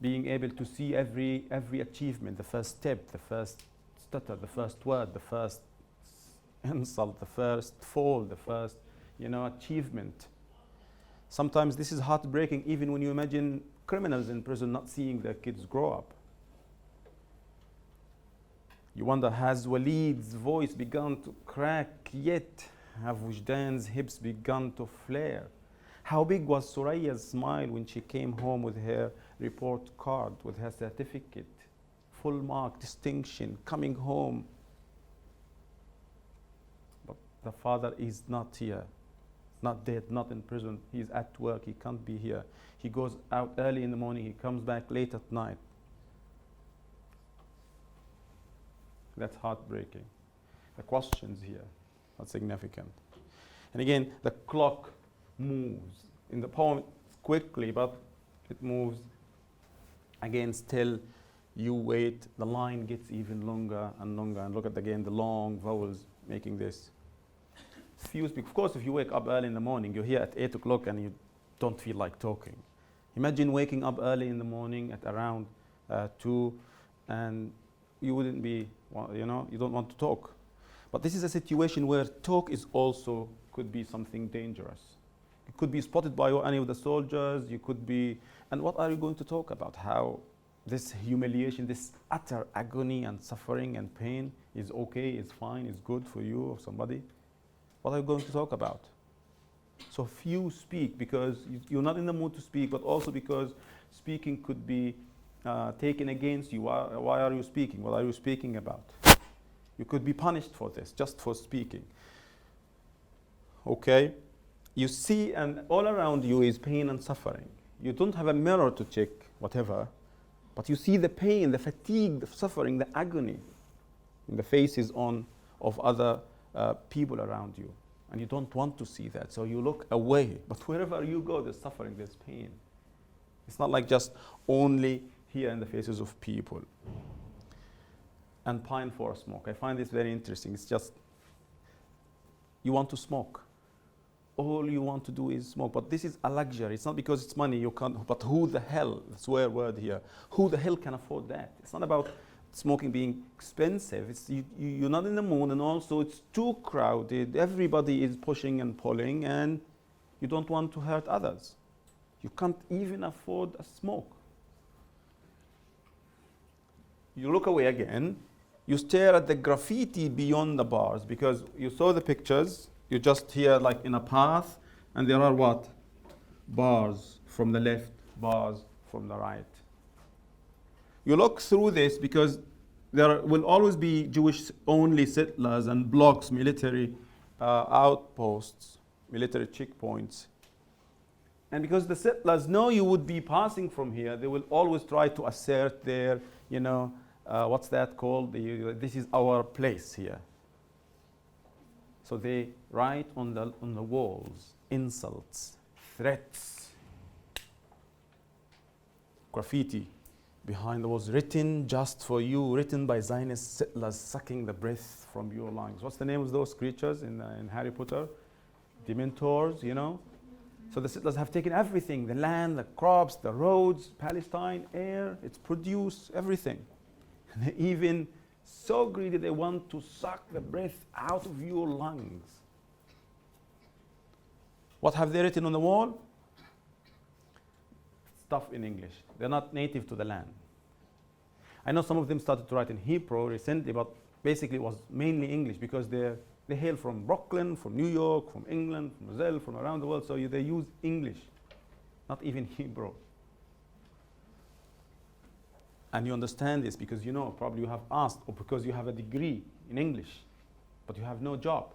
being able to see every achievement, the first step, the first stutter, the first word, the first insult, the first fall, the first, you know, achievement. Sometimes this is heartbreaking, even when you imagine criminals in prison not seeing their kids grow up. You wonder, has Waleed's voice begun to crack yet? Have Wujdan's hips begun to flare? How big was Suraya's smile when she came home with her report card, with her certificate, full mark, distinction, coming home? But the father is not here, not dead, not in prison. He's at work, he can't be here. He goes out early in the morning, he comes back late at night. That's heartbreaking. The questions here are significant. And again, the clock moves. In the poem, quickly, but it moves. Again, still, you wait. The line gets even longer and longer. And look at, again, the long vowels making this. Of course, if you wake up early in the morning, you're here at 8 o'clock and you don't feel like talking. Imagine waking up early in the morning at around 2 and you wouldn't be, you know, you don't want to talk. But this is a situation where talk is also could be something dangerous. It could be spotted by any of the soldiers. You could be, and what are you going to talk about? How this humiliation, this utter agony and suffering and pain is okay, is fine, is good for you or somebody, what are you going to talk about? So few speak because you're not in the mood to speak, but also because speaking could be taken against you. Why are you speaking? What are you speaking about? You could be punished for this, just for speaking. Okay? You see, and all around you is pain and suffering. You don't have a mirror to check whatever, but you see the pain, the fatigue, the suffering, the agony in the faces of other people around you. And you don't want to see that, so you look away. But wherever you go, there's suffering, there's pain. It's not like just only here in the faces of people. And pine for smoke. I find this very interesting. It's just, you want to smoke. All you want to do is smoke. But this is a luxury. It's not because it's money, you can't, but who the hell, swear word here, who the hell can afford that? It's not about smoking being expensive. It's you're not in the mood, and also it's too crowded. Everybody is pushing and pulling, and you don't want to hurt others. You can't even afford a smoke. You look away again. You stare at the graffiti beyond the bars, because you saw the pictures. You're just here like in a path, and there are what? Bars from the left, bars from the right. You look through this because there will always be Jewish-only settlers and blocks, military outposts, military checkpoints. And because the settlers know you would be passing from here, they will always try to assert their, what's that called? This is our place here. So they write on the walls insults, threats, graffiti behind the walls, written just for you, written by Zionist settlers sucking the breath from your lungs. What's the name of those creatures in Harry Potter? Dementors, So the settlers have taken everything, the land, the crops, the roads, Palestine, air, its produce, everything. And they're even so greedy they want to suck the breath out of your lungs. What have they written on the wall? Stuff in English. They're not native to the land. I know some of them started to write in Hebrew recently, but basically it was mainly English because they hail from Brooklyn, from New York, from England, from Brazil, from around the world, so they use English, not even Hebrew. And you understand this because probably you have asked, or because you have a degree in English, but you have no job.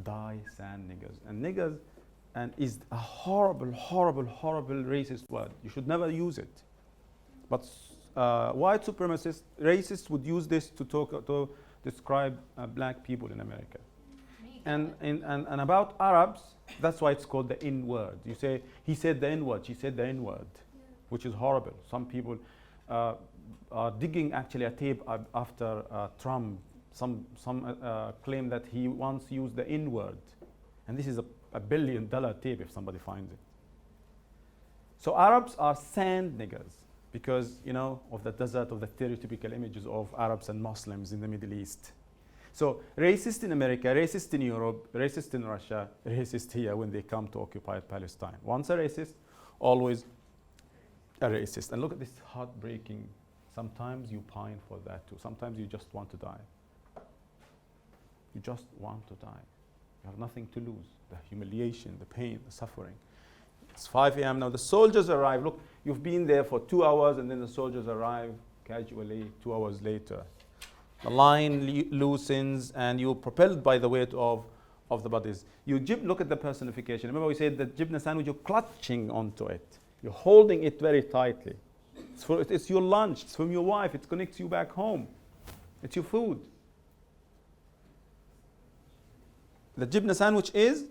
Die, sand niggers. And niggers is a horrible, horrible, horrible racist word. You should never use it. But white supremacists, racists would use this to describe black people in America. And about Arabs, that's why it's called the N-word. You say, he said the N-word, she said the N-word, which is horrible. Some people are digging actually a tape after Trump. Some claim that he once used the N-word. And this is a $1 billion tape if somebody finds it. So Arabs are sand niggers because, of the desert, of the stereotypical images of Arabs and Muslims in the Middle East. So racist in America, racist in Europe, racist in Russia, racist here when they come to occupy Palestine. Once a racist, always a racist. And look at this heartbreaking. Sometimes you pine for that too. Sometimes you just want to die. You just want to die. You have nothing to lose. The humiliation, the pain, the suffering. It's 5 a.m. now. The soldiers arrive. Look, you've been there for 2 hours and then the soldiers arrive casually 2 hours later. The line loosens and you're propelled by the weight of the bodies. Look at the personification. Remember we said the jibna sandwich, you're clutching onto it. You're holding it very tightly. It's your lunch. It's from your wife. It connects you back home. It's your food. The jibna sandwich is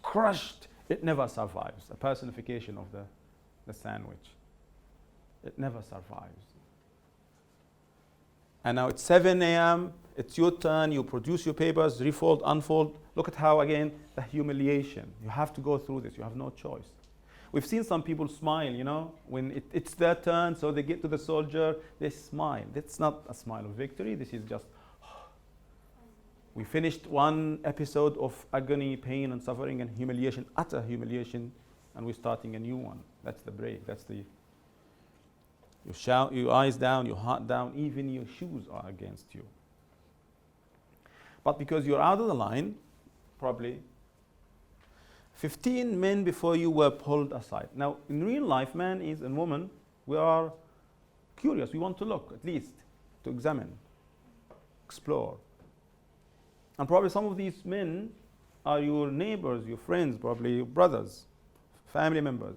crushed. It never survives. A personification of the sandwich. It never survives. And now it's 7 a.m. It's your turn. You produce your papers, refold, unfold. Look at how, again, the humiliation. You have to go through this. You have no choice. We've seen some people smile, when it's their turn, so they get to the soldier, they smile. That's not a smile of victory. This is just, we finished one episode of agony, pain, and suffering, and humiliation, utter humiliation, and we're starting a new one. That's the break. That's the Your eyes down, your heart down, even your shoes are against you. But because you're out of the line, probably 15 men before you were pulled aside. Now, in real life, man and woman, we are curious. We want to look, at least, to examine, explore. And probably some of these men are your neighbors, your friends, probably your brothers, family members.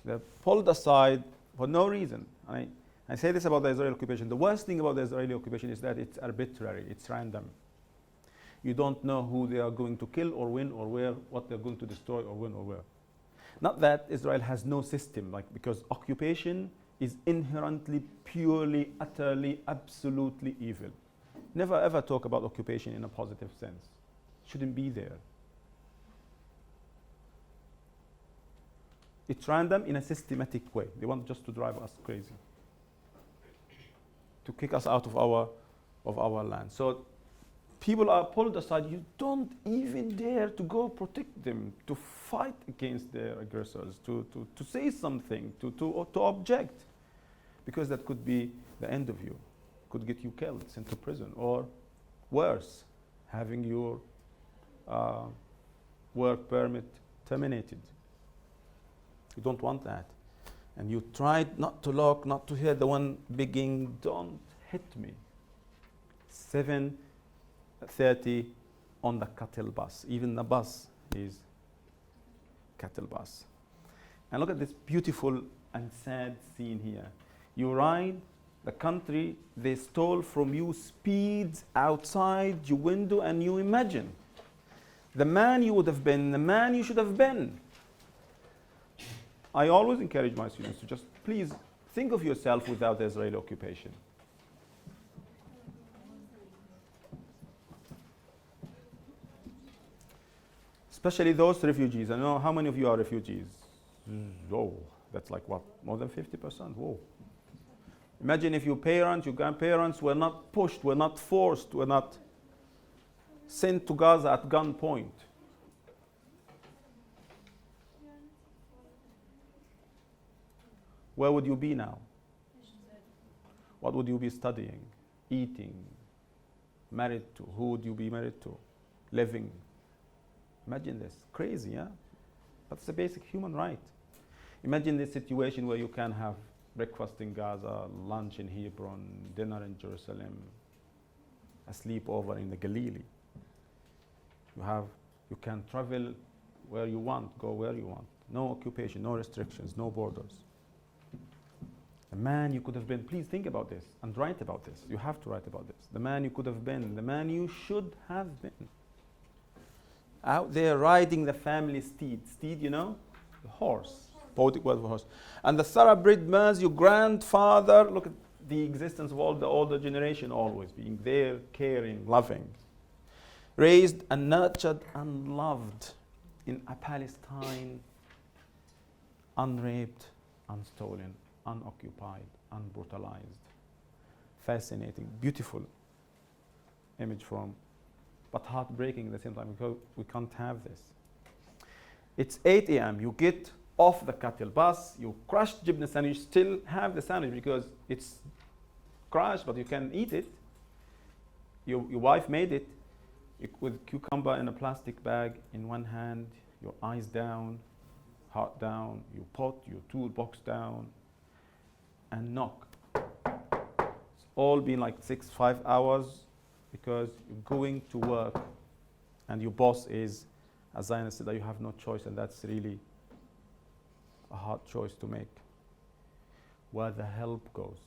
They're pulled aside for no reason. I say this about the Israeli occupation. The worst thing about the Israeli occupation is that it's arbitrary, it's random. You don't know who they are going to kill or when or where, what they're going to destroy or when or where. Not that Israel has no system, because occupation is inherently, purely, utterly, absolutely evil. Never ever talk about occupation in a positive sense. Shouldn't be there. It's random in a systematic way. They want just to drive us crazy, to kick us out of our land. So people are pulled aside. You don't even dare to go protect them, to fight against their aggressors, to say something, to object, because that could be the end of you, could get you killed, sent to prison, or worse, having your work permit terminated. You don't want that. And you tried not to look, not to hear the one begging, don't hit me. 7:30 on the cattle bus. Even the bus is cattle bus. And look at this beautiful and sad scene here. You ride, the country they stole from you speeds outside your window, and you imagine the man you would have been, the man you should have been. I always encourage my students to just please think of yourself without the Israeli occupation. Especially those refugees. I know how many of you are refugees? Oh, that's like what? More than 50%. Whoa. Imagine if your parents, your grandparents were not pushed, were not forced, were not sent to Gaza at gunpoint. Where would you be now? What would you be studying, eating, married to? Who would you be married to? Living? Imagine this. Crazy, yeah? But it's a basic human right. Imagine this situation where you can have breakfast in Gaza, lunch in Hebron, dinner in Jerusalem, a sleepover in the Galilee. You can travel where you want, go where you want. No occupation, no restrictions, no borders. The man you could have been, please think about this and write about this. You have to write about this. The man you could have been, the man you should have been. Out there riding the family steed. Steed, you know? The horse. Poetic word for horse. And the thoroughbred mares, your grandfather, look at the existence of all the older generation always being there, caring, loving. Raised and nurtured and loved in a Palestine unraped, unstolen, unoccupied, unbrutalized. Fascinating, beautiful image but heartbreaking at the same time, because we can't have this. It's 8 a.m. You get off the cattle bus, you crushed jibna sandwich, still have the sandwich because it's crushed, but you can eat it. Your wife made it with cucumber in a plastic bag in one hand, your eyes down, heart down, your pot, your toolbox down, and knock. It's all been like 5 hours because you're going to work and your boss is a Zionist, that you have no choice, and that's really a hard choice to make. Where the help goes.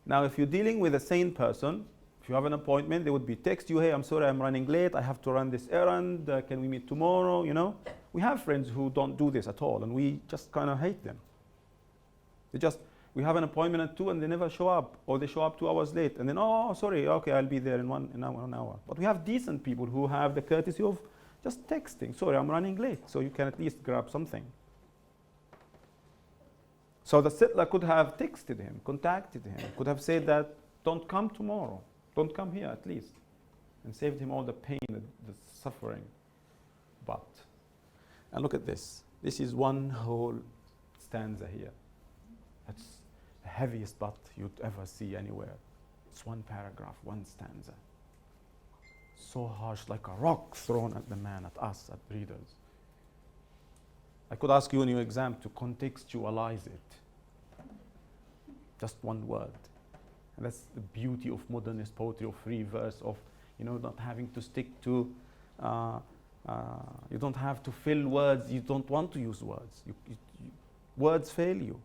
Now, if you're dealing with a sane person, if you have an appointment, they would be text you, hey, I'm sorry, I'm running late, I have to run this errand, can we meet tomorrow, you know? We have friends who don't do this at all, and we just kind of hate them. We have an appointment at 2 and they never show up, or they show up 2 hours late, and then, oh, sorry, okay, I'll be there in 1 hour. But we have decent people who have the courtesy of just texting, sorry, I'm running late, so you can at least grab something. So the settler could have texted him, contacted him, could have said that, don't come tomorrow, don't come here at least, and saved him all the pain, the suffering. And look at this. This is one whole stanza here. That's the heaviest butt you'd ever see anywhere. It's one paragraph, one stanza. So harsh, like a rock thrown at the man, at us, at readers. I could ask you in your exam to contextualize it. Just one word. And that's the beauty of modernist poetry, of free verse, of not having to stick to, you don't have to fill words, you don't want to use words. Words fail you.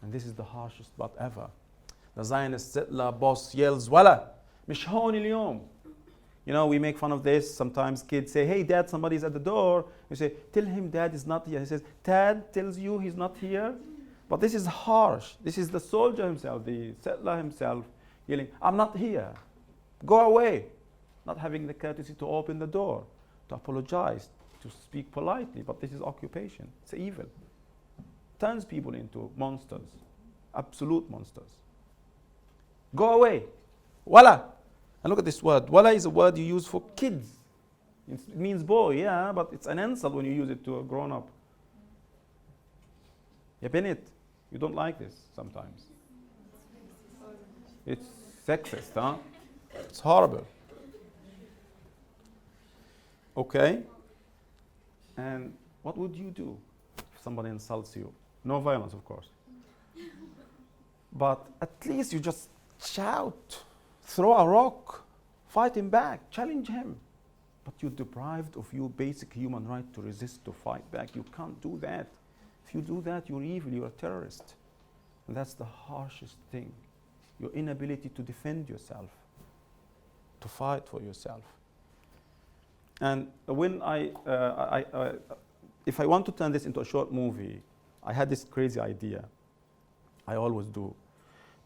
And this is the harshest but ever. The Zionist settler boss yells, "Wala, مش هون اليوم." We make fun of this. Sometimes kids say, "Hey dad, somebody's at the door." You say, "Tell him dad is not here." He says, "Dad tells you he's not here." But this is harsh. This is the soldier himself, the settler himself, yelling, "I'm not here. Go away." Not having the courtesy to open the door, to apologize, to speak politely. But this is occupation. It's evil. Turns people into monsters, absolute monsters. Go away. Wala. And look at this word. Wala is a word you use for kids. It means boy, yeah, but it's an insult when you use it to a grown-up. Ya Bennett, you don't like this sometimes. It's sexist, huh? It's horrible. Okay? And what would you do if somebody insults you? No violence, of course. But at least you just shout, throw a rock, fight him back, challenge him. But you're deprived of your basic human right to resist, to fight back. You can't do that. If you do that, you're evil, you're a terrorist. And that's the harshest thing. Your inability to defend yourself, to fight for yourself. And when if I want to turn this into a short movie, I had this crazy idea. I always do.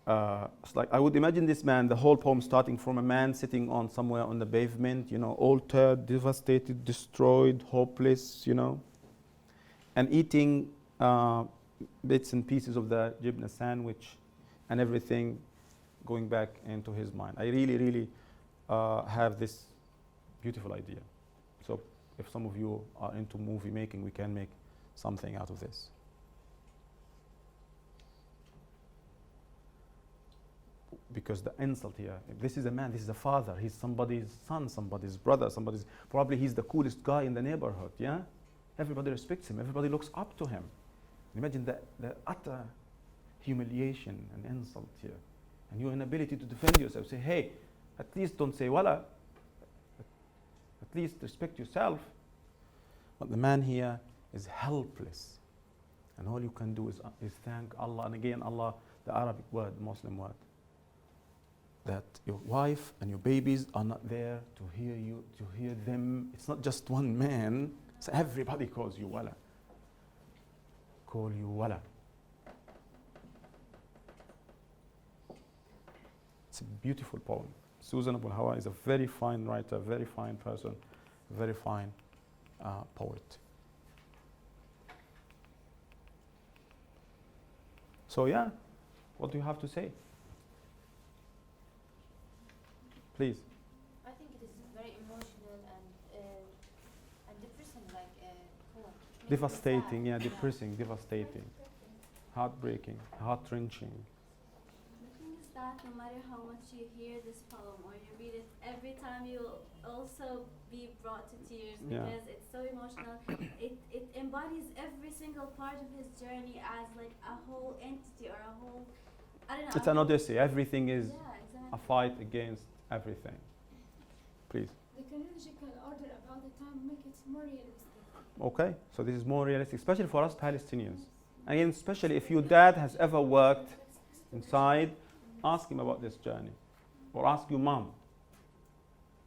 It's like I would imagine this man, the whole poem starting from a man sitting on somewhere on the pavement, altered, devastated, destroyed, hopeless, and eating bits and pieces of the jibna sandwich and everything going back into his mind. I really, really have this beautiful idea. So if some of you are into movie making, we can make something out of this. Because the insult here, this is a man, this is a father, he's somebody's son, somebody's brother, probably he's the coolest guy in the neighborhood, yeah? Everybody respects him, everybody looks up to him. Imagine the utter humiliation and insult here. And your inability to defend yourself. Say, hey, at least don't say wala. At least respect yourself. But the man here is helpless. And all you can do is thank Allah. And again, Allah, the Arabic word, Muslim word. That your wife and your babies are not there to hear you, to hear them. It's not just one man. So everybody calls you wala. Call you wala. It's a beautiful poem. Susan Abulhawa is a very fine writer, very fine person, very fine poet. So yeah, what do you have to say? Please. I think it is very emotional and depressing, like poem. Devastating, yeah, depressing, devastating, heartbreaking, heart-wrenching. The thing is that no matter how much you hear this poem or you read it, every time you'll also be brought to tears because it's so emotional. It embodies every single part of his journey as like a whole entity or a whole, I don't know. It's an odyssey. Everything is exactly. a fight against everything. Please. The chronological order about the time make it more realistic. Okay, so this is more realistic, especially for us Palestinians. Again, especially if your dad has ever worked inside, ask him about this journey. Or ask your mom.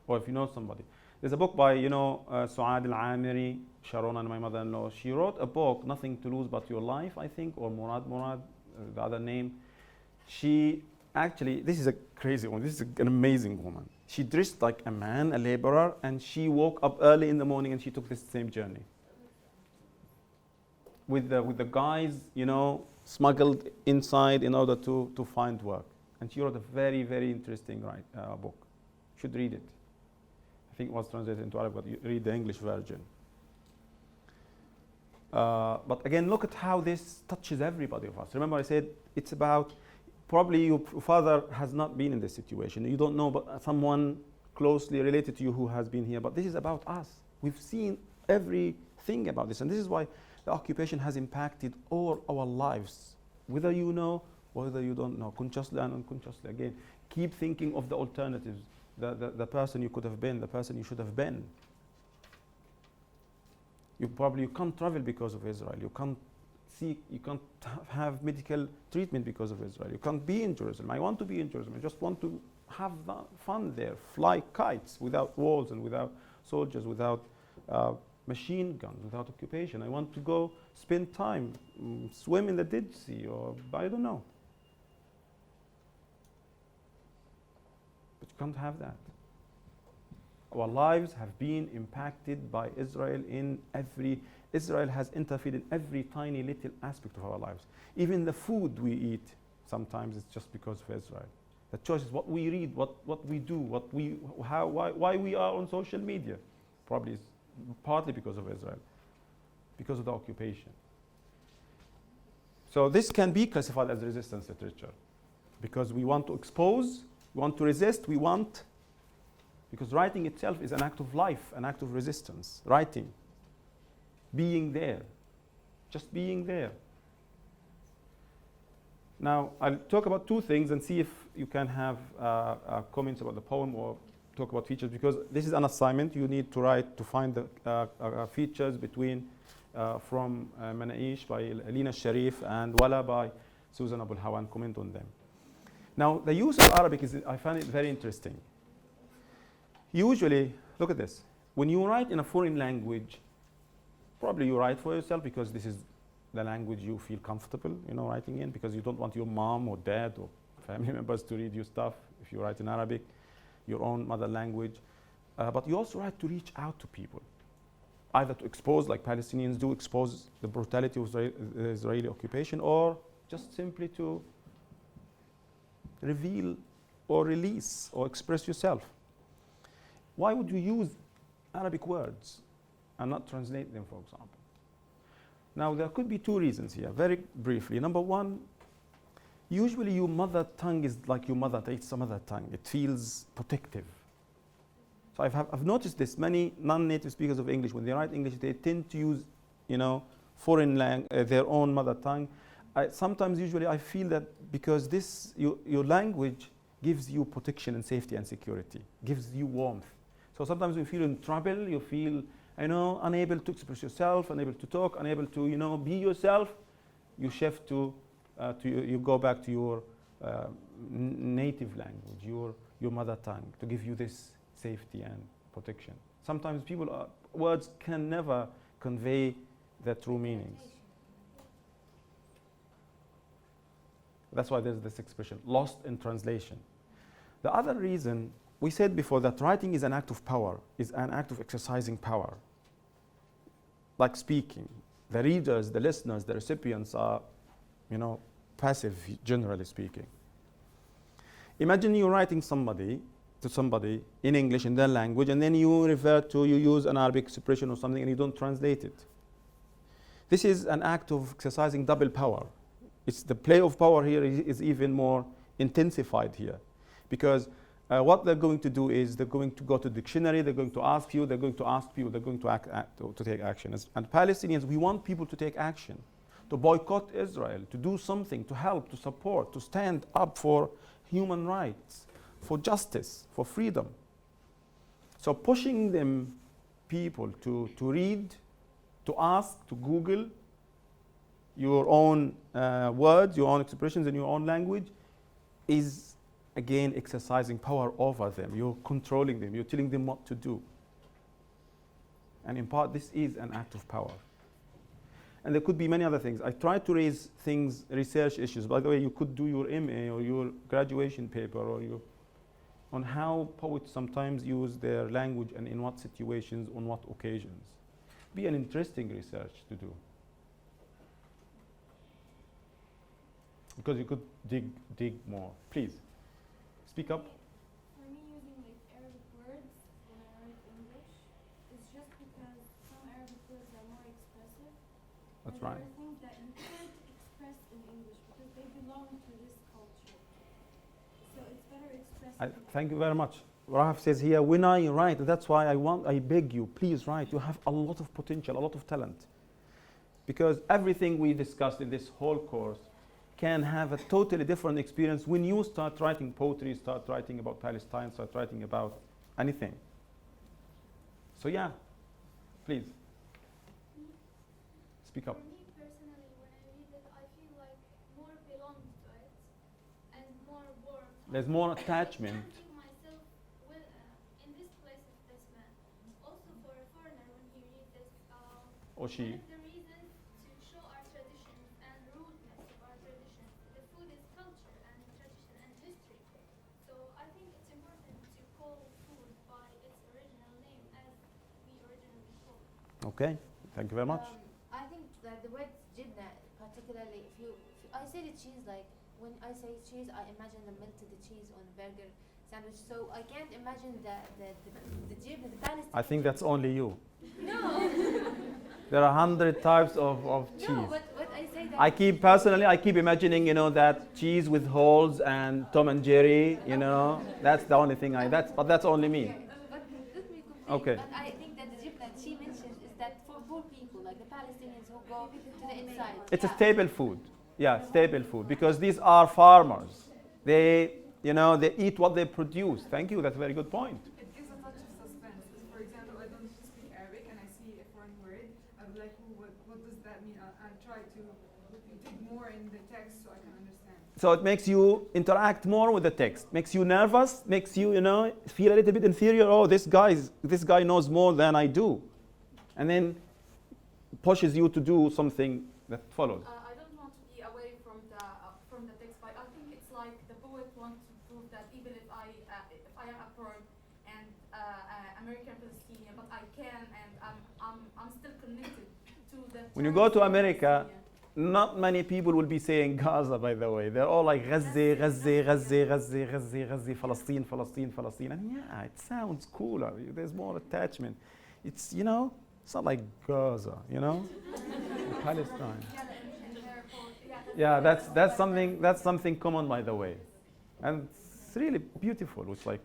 Or if you know somebody. There's a book by, Suad al-Amiri, Sharon and my mother-in-law. She wrote a book, Nothing to Lose But Your Life, I think, or Murad, the other name. She actually, this is a crazy woman, this is an amazing woman. She dressed like a man, a laborer, and she woke up early in the morning and she took this same journey. With the guys, smuggled inside in order to find work. And she wrote a very, very interesting book. You should read it. I think it was translated into Arabic, but you read the English version. But again, look at how this touches everybody of us. Remember I said it's about, probably your father has not been in this situation. You don't know but someone closely related to you who has been here. But this is about us. We've seen everything about this. And this is why the occupation has impacted all our lives. Whether you know, whether you don't know. Consciously and unconsciously. Again, keep thinking of the alternatives. The person you could have been, the person you should have been. You can't travel because of Israel. You can't have medical treatment because of Israel. You can't be in Jerusalem. I want to be in Jerusalem. I just want to have fun there, fly kites without walls and without soldiers, without machine guns, without occupation. I want to go spend time, swim in the Dead Sea, or I don't know. But you can't have that. Our lives have been impacted by Israel Israel has interfered in every tiny little aspect of our lives. Even the food we eat, sometimes it's just because of Israel. The choices, what we read, what we do, why we are on social media, probably is partly because of Israel, because of the occupation. So this can be classified as resistance literature, because we want to expose, we want to resist, because writing itself is an act of life, an act of resistance. Writing, being there, just being there. Now, I'll talk about two things and see if you can have comments about the poem or talk about features, because this is an assignment. You need to write to find the features from Manaish by Linah Al-Sharif and Wala by Susan Abulhawa, and comment on them. Now, the use of Arabic I find it very interesting. Usually, look at this. When you write in a foreign language, probably you write for yourself because this is the language you feel comfortable, writing in, because you don't want your mom or dad or family members to read your stuff if you write in Arabic, your own mother language. But you also write to reach out to people, either to expose, like Palestinians do, expose the brutality of the Israeli occupation, or just simply to reveal or release or express yourself. Why would you use Arabic words and not translate them, for example? Now, there could be two reasons here, very briefly. Number one, usually your mother tongue is like your mother, it's a mother tongue. It feels protective. So I've noticed this. Many non-native speakers of English, when they write English, they tend to use, their own mother tongue. Sometimes, usually, I feel that because your language gives you protection and safety and security, gives you warmth. So sometimes you feel in trouble, you feel, unable to express yourself, unable to talk, unable to, be yourself. You shift you go back to your native language, your mother tongue, to give you this safety and protection. Sometimes words can never convey the true meanings. That's why there's this expression, lost in translation. The other reason, we said before that writing is an act of power, is an act of exercising power. Like speaking. The readers, the listeners, the recipients are, passive, generally speaking. Imagine you're writing to somebody in English, in their language, and then you use an Arabic expression or something and you don't translate it. This is an act of exercising double power. It's the play of power here is even more intensified here, because what they're going to do is they're going to go to the dictionary, they're going to ask you, they're going to ask people, they're going to take action. And Palestinians, we want people to take action, to boycott Israel, to do something, to help, to support, to stand up for human rights, for justice, for freedom. So pushing people to read, to ask, to Google your own words, your own expressions in your own language is, again, exercising power over them. You're controlling them. You're telling them what to do. And in part, this is an act of power. And there could be many other things. I tried to raise research issues. By the way, you could do your MA or your graduation paper on how poets sometimes use their language and in what situations, on what occasions. Be an interesting research to do. Because you could dig more. Please, speak up. For me, using Arabic words when I write English is just because some Arabic words are more expressive That's right. There are things that you can't express in English because they belong to this culture. So it's better expressed. Thank you very much. Rahaf says here, when I write, that's why I beg you, please write. You have a lot of potential, a lot of talent. Because everything we discussed in this whole course can have a totally different experience when you start writing poetry, start writing about Palestine, start writing about anything. So yeah, please. Speak up. For me personally, when I read it, I feel like more belong to it and more warm. There's more attachment. I think myself in this place of this man. Also for a foreigner when he reads this, Or she. one of the reasons to show our traditions and rootness of our traditions. The food is culture and tradition and history. So I think it's important to call food by its original name as we originally called it. Okay, thank you very much. I think that the word jibna, particularly if you I say the cheese, like when I say cheese, I imagine the melted cheese on burger sandwich. So I can't imagine the jibna, the Palestinian. I think that's only you. No. There are 100 types of cheese. No, but I say that. I keep imagining, that cheese with holes and Tom and Jerry, That's the only thing but that's only me. But let me complete. Okay. But I think that the jibna that she mentions is that for poor people, like the Palestinians who go to the inside. It's a staple food. Yeah, staple food. Because these are farmers. They eat what they produce. Thank you, that's a very good point. It gives a touch of suspense. For example, I don't speak Arabic and I see a foreign word. I'm like, what does that mean? I try to dig more in the text so I can understand. So it makes you interact more with the text. Makes you nervous, makes you, feel a little bit inferior. Oh, this guy knows more than I do. And then pushes you to do something that follows. I don't want to be away from the text, but I think it's like the poet wants to prove that even if I am abroad and American Palestinian, but I can and I'm still connected to the. When you go to America, not many people will be saying Gaza, by the way. They're all like Gaza, Gaza, Gaza, Gaza, Gaza, Gaza, Palestine, Palestine, Palestine. And yeah, it sounds cooler. There's more attachment. It's, it's not like Gaza, Palestine. Yeah, that's something common, by the way. And it's really beautiful. It's like,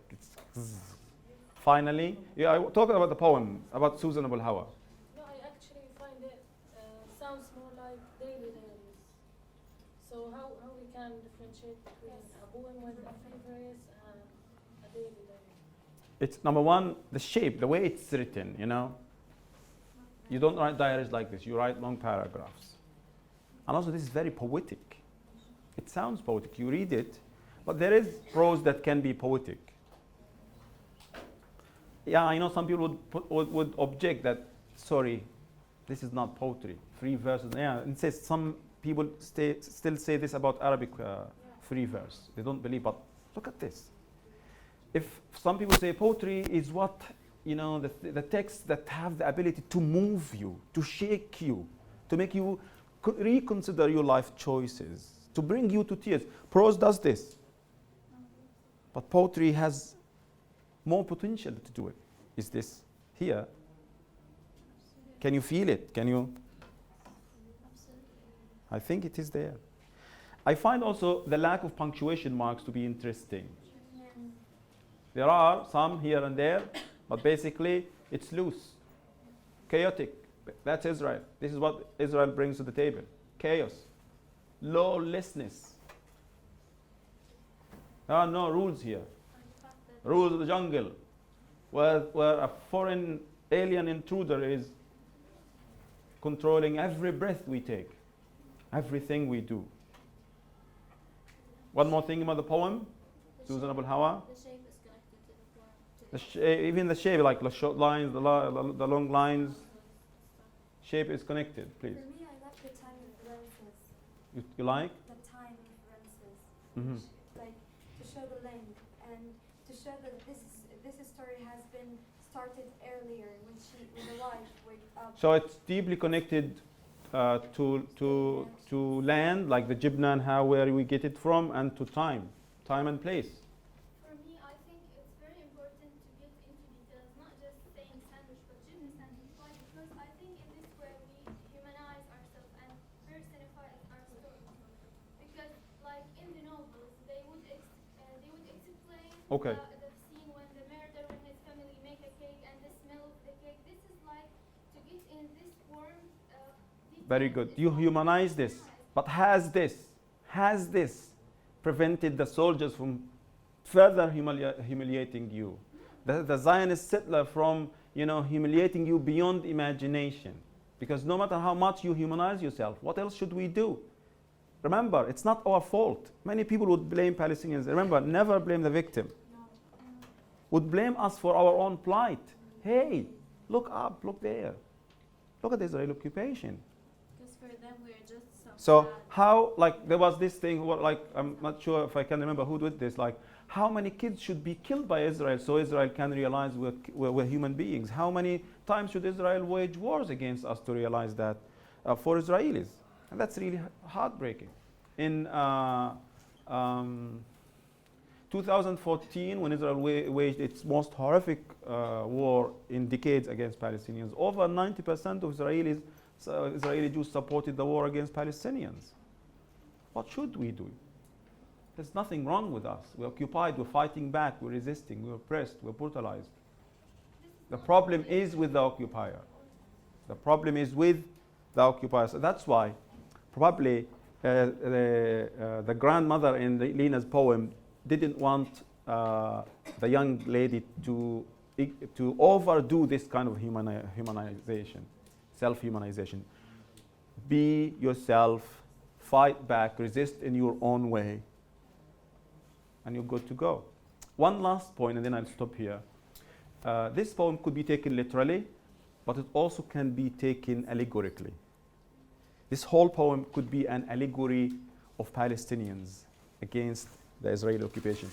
finally. Yeah, I talked about the poem, about Susan Abulhawa. No, I actually find it sounds more like daily diaries. So how we can differentiate between a poem with a few verses and a daily diary? It's number one, the shape, the way it's written, You don't write diaries like this. You write long paragraphs. And also, this is very poetic. It sounds poetic. You read it, but there is prose that can be poetic. Yeah, I know some people would object that, sorry, this is not poetry. Free verses. Yeah, and says some people still say this about Arabic free verse. They don't believe, but look at this. If some people say poetry is what, the texts that have the ability to move you, to shake you, to make you reconsider your life choices, to bring you to tears. Prose does this. But poetry has more potential to do it. Is this here? Can you feel it? Can you? I think it is there. I find also the lack of punctuation marks to be interesting. There are some here and there, but basically it's loose, chaotic. That's Israel. This is what Israel brings to the table. Chaos, lawlessness. There are no rules here. Rules of the jungle, where a foreign alien intruder is controlling every breath we take, everything we do. One more thing about the poem, Susan Abulhawa. The shape is connected to the poem. Even the shape, like the short lines, the long lines, shape is connected, please. For me, I like the time references. You like? The time references. Mm-hmm. Like to show the length and to show that this story has been started earlier when the wife waked up. So it's deeply connected to land, like the Jibna and where we get it from, and to time and place. For me, I think it's very important to get into details, not just saying sandwich, but Jibna sandwich. Why? Because I think in this way we humanize ourselves and Okay. The scene when the murderer and his family make a cake and the smell of the cake. This is like to get in this form. Very good. You humanize this. But has this prevented the soldiers from further humiliating you? The Zionist settler from, humiliating you beyond imagination. Because no matter how much you humanize yourself, what else should we do? Remember, it's not our fault. Many people would blame Palestinians. Remember, never blame the victim. Would blame us for our own plight. Hey, look up, look there. Look at the Israeli occupation. Because for them, we're just So how, there was this thing, I'm not sure if I can remember who did this, how many kids should be killed by Israel so Israel can realize we're human beings? How many times should Israel wage wars against us to realize that for Israelis? And that's really heartbreaking. In 2014, when Israel waged its most horrific war in decades against Palestinians, over 90% of Israeli Jews supported the war against Palestinians. What should we do? There's nothing wrong with us. We're occupied, we're fighting back, we're resisting, we're oppressed, we're brutalized. The problem is with the occupier. The problem is with the occupier. So that's why probably the grandmother in Linah's poem didn't want the young lady to overdo this kind of humanization, self-humanization. Be yourself, fight back, resist in your own way, and you're good to go. One last point, and then I'll stop here. This poem could be taken literally, but it also can be taken allegorically. This whole poem could be an allegory of Palestinians against the Israeli occupation.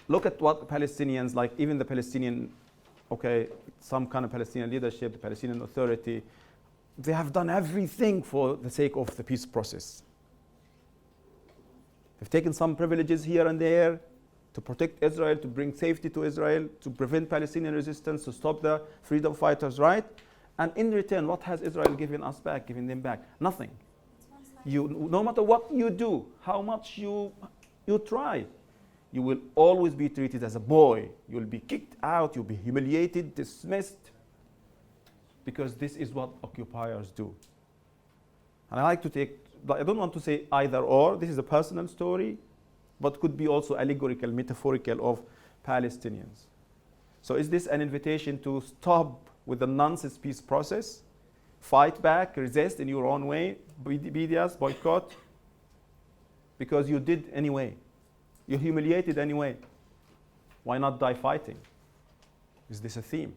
Look at what Palestinians, even the Palestinian, some kind of Palestinian leadership, the Palestinian Authority, they have done everything for the sake of the peace process. They've taken some privileges here and there to protect Israel, to bring safety to Israel, to prevent Palestinian resistance, to stop the freedom fighters, right? And in return, what has Israel given us back, given them back? Nothing. No matter what you do, how much you try, you will always be treated as a boy. You'll be kicked out, you'll be humiliated, dismissed, because this is what occupiers do. And I don't want to say either or, this is a personal story, but could be also allegorical, metaphorical of Palestinians. So is this an invitation to stop with the nonsense peace process, fight back, resist in your own way, BDS, boycott, because you did anyway. You're humiliated anyway. Why not die fighting? Is this a theme?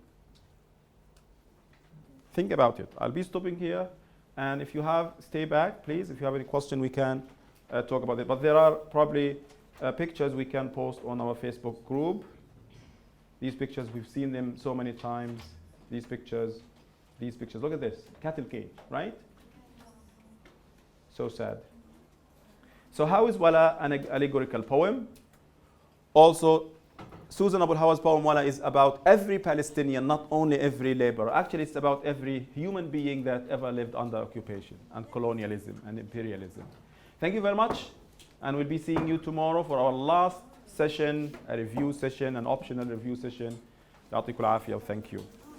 Think about it. I'll be stopping here, and if you stay back, please. If you have any question, we can talk about it. But there are probably pictures we can post on our Facebook group. These pictures, we've seen them so many times. These pictures, look at this, cattle cage, right? So sad. So how is Wala an allegorical poem? Also, Susan Abulhawa's poem Wala is about every Palestinian, not only every laborer. Actually, it's about every human being that ever lived under occupation and colonialism and imperialism. Thank you very much, and we'll be seeing you tomorrow for our last session, a review session, an optional review session. يعطيكم العافية, thank you.